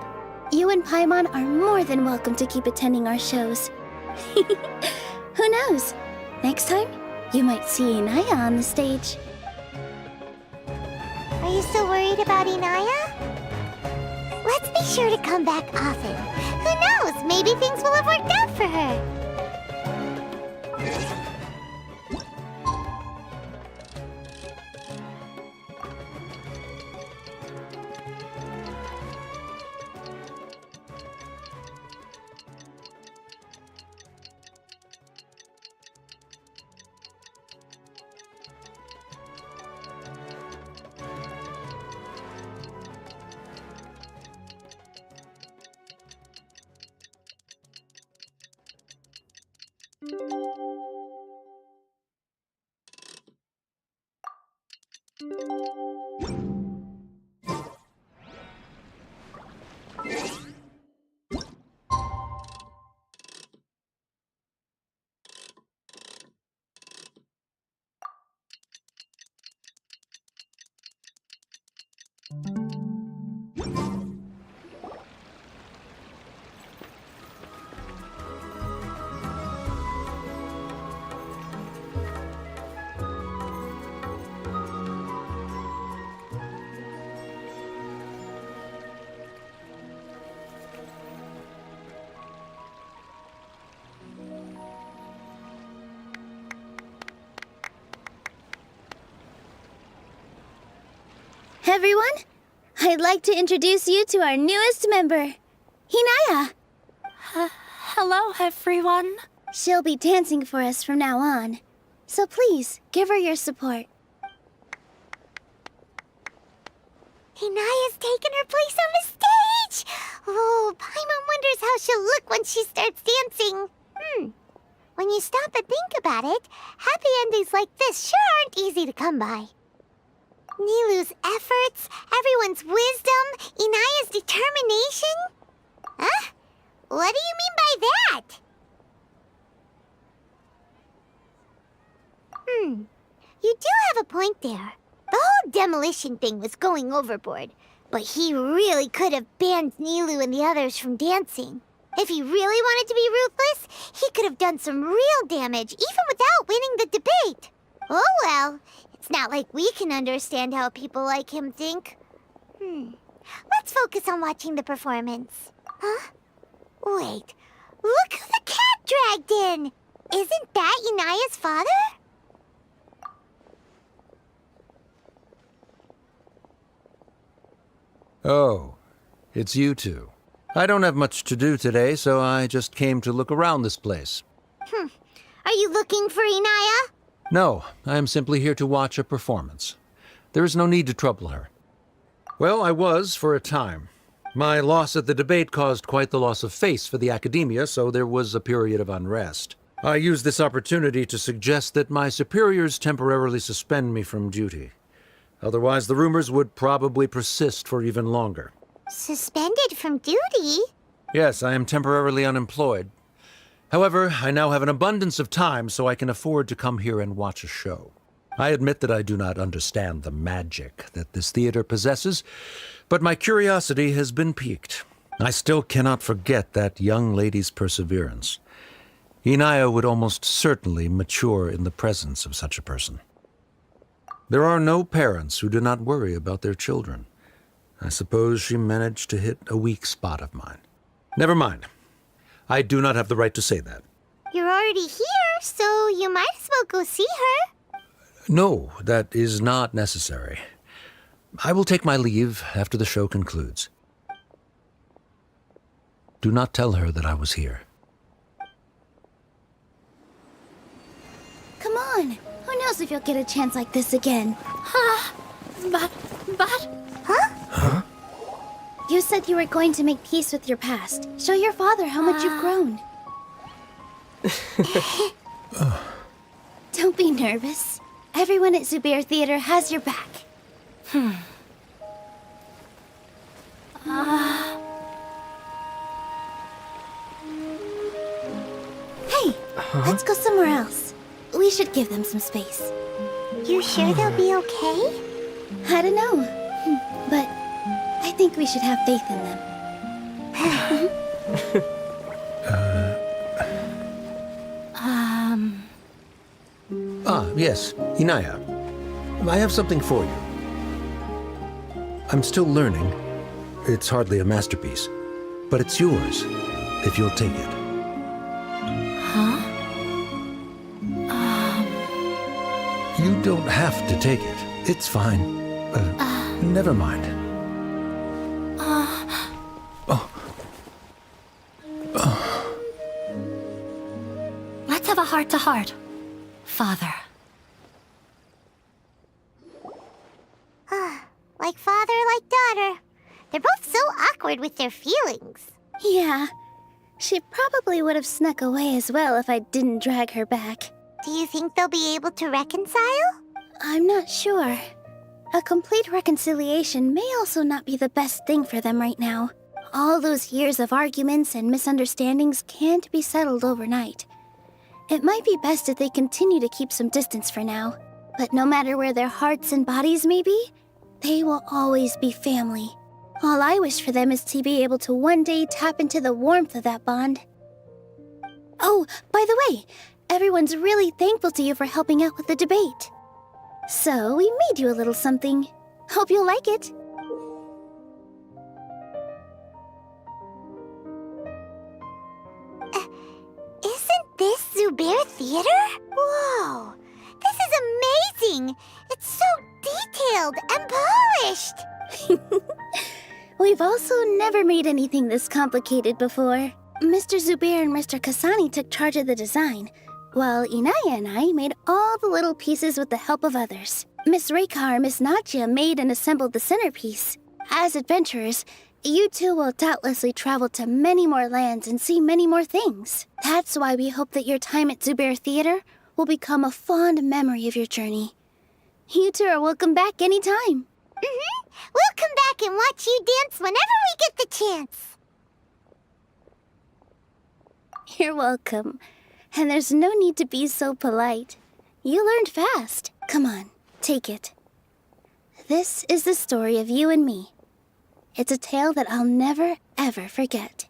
You and Paimon are more than welcome to keep attending our shows. Who knows? Next time, you might see Inaya on the stage. Are you still worried about Inaya? Let's be sure to come back often. Who knows? Maybe things will have worked out for her. Everyone, I'd like to introduce you to our newest member, Inaya. Hello, everyone. She'll be dancing for us from now on, so please give her your support. Inaya's taken her place on the stage! Oh, Paimon wonders how she'll look when she starts dancing. When you stop and think about it, happy endings like this sure aren't easy to come by. Nilou's efforts, everyone's wisdom, Inaya's determination? Huh? What do you mean by that? You do have a point there. The whole demolition thing was going overboard, but he really could have banned Nilou and the others from dancing. If he really wanted to be ruthless, he could have done some real damage, even without winning the debate. Oh well, it's not like we can understand how people like him think. Let's focus on watching the performance. Huh? Wait, look who the cat dragged in! Isn't that Inaya's father? Oh, it's you two. I don't have much to do today, so I just came to look around this place. Are you looking for Inaya? No, I am simply here to watch a performance. There is no need to trouble her. Well, I was for a time. My loss at the debate caused quite the loss of face for the academia, so there was a period of unrest. I used this opportunity to suggest that my superiors temporarily suspend me from duty. Otherwise, the rumors would probably persist for even longer. Suspended from duty? Yes, I am temporarily unemployed. However, I now have an abundance of time, so I can afford to come here and watch a show. I admit that I do not understand the magic that this theater possesses, but my curiosity has been piqued. I still cannot forget that young lady's perseverance. Inaya would almost certainly mature in the presence of such a person. There are no parents who do not worry about their children. I suppose she managed to hit a weak spot of mine. Never mind. I do not have the right to say that. You're already here, so you might as well go see her. No, that is not necessary. I will take my leave after the show concludes. Do not tell her that I was here. Come on. Who knows if you'll get a chance like this again? But... Huh? You said you were going to make peace with your past. Show your father how much you've grown. Don't be nervous. Everyone at Zubair Theater has your back. Hey, let's go somewhere else. We should give them some space. You sure they'll be okay? I don't know, but I think we should have faith in them. Yes, Inaya. I have something for you. I'm still learning. It's hardly a masterpiece, but it's yours, if you'll take it. You don't have to take it. It's fine. Never mind. Let's have a heart-to-heart, Father. Like father, like daughter. They're both so awkward with their feelings. Yeah, she probably would have snuck away as well if I didn't drag her back. Do you think they'll be able to reconcile? I'm not sure. A complete reconciliation may also not be the best thing for them right now. All those years of arguments and misunderstandings can't be settled overnight. It might be best if they continue to keep some distance for now. But no matter where their hearts and bodies may be, they will always be family. All I wish for them is to be able to one day tap into the warmth of that bond. Oh, by the way, everyone's really thankful to you for helping out with the debate. So, we made you a little something. Hope you'll like it. Isn't this Zubair Theater? Whoa! This is amazing! It's so detailed and polished! We've also never made anything this complicated before. Mr. Zubair and Mr. Kasani took charge of the design, while Inaya and I made all the little pieces with the help of others. Miss Reika or Miss Nadia made and assembled the centerpiece. As adventurers, you two will doubtlessly travel to many more lands and see many more things. That's why we hope that your time at Zubair Theater will become a fond memory of your journey. You two are welcome back anytime. We'll come back and watch you dance whenever we get the chance. You're welcome. And there's no need to be so polite. You learned fast. Come on, take it. This is the story of you and me. It's a tale that I'll never, ever forget.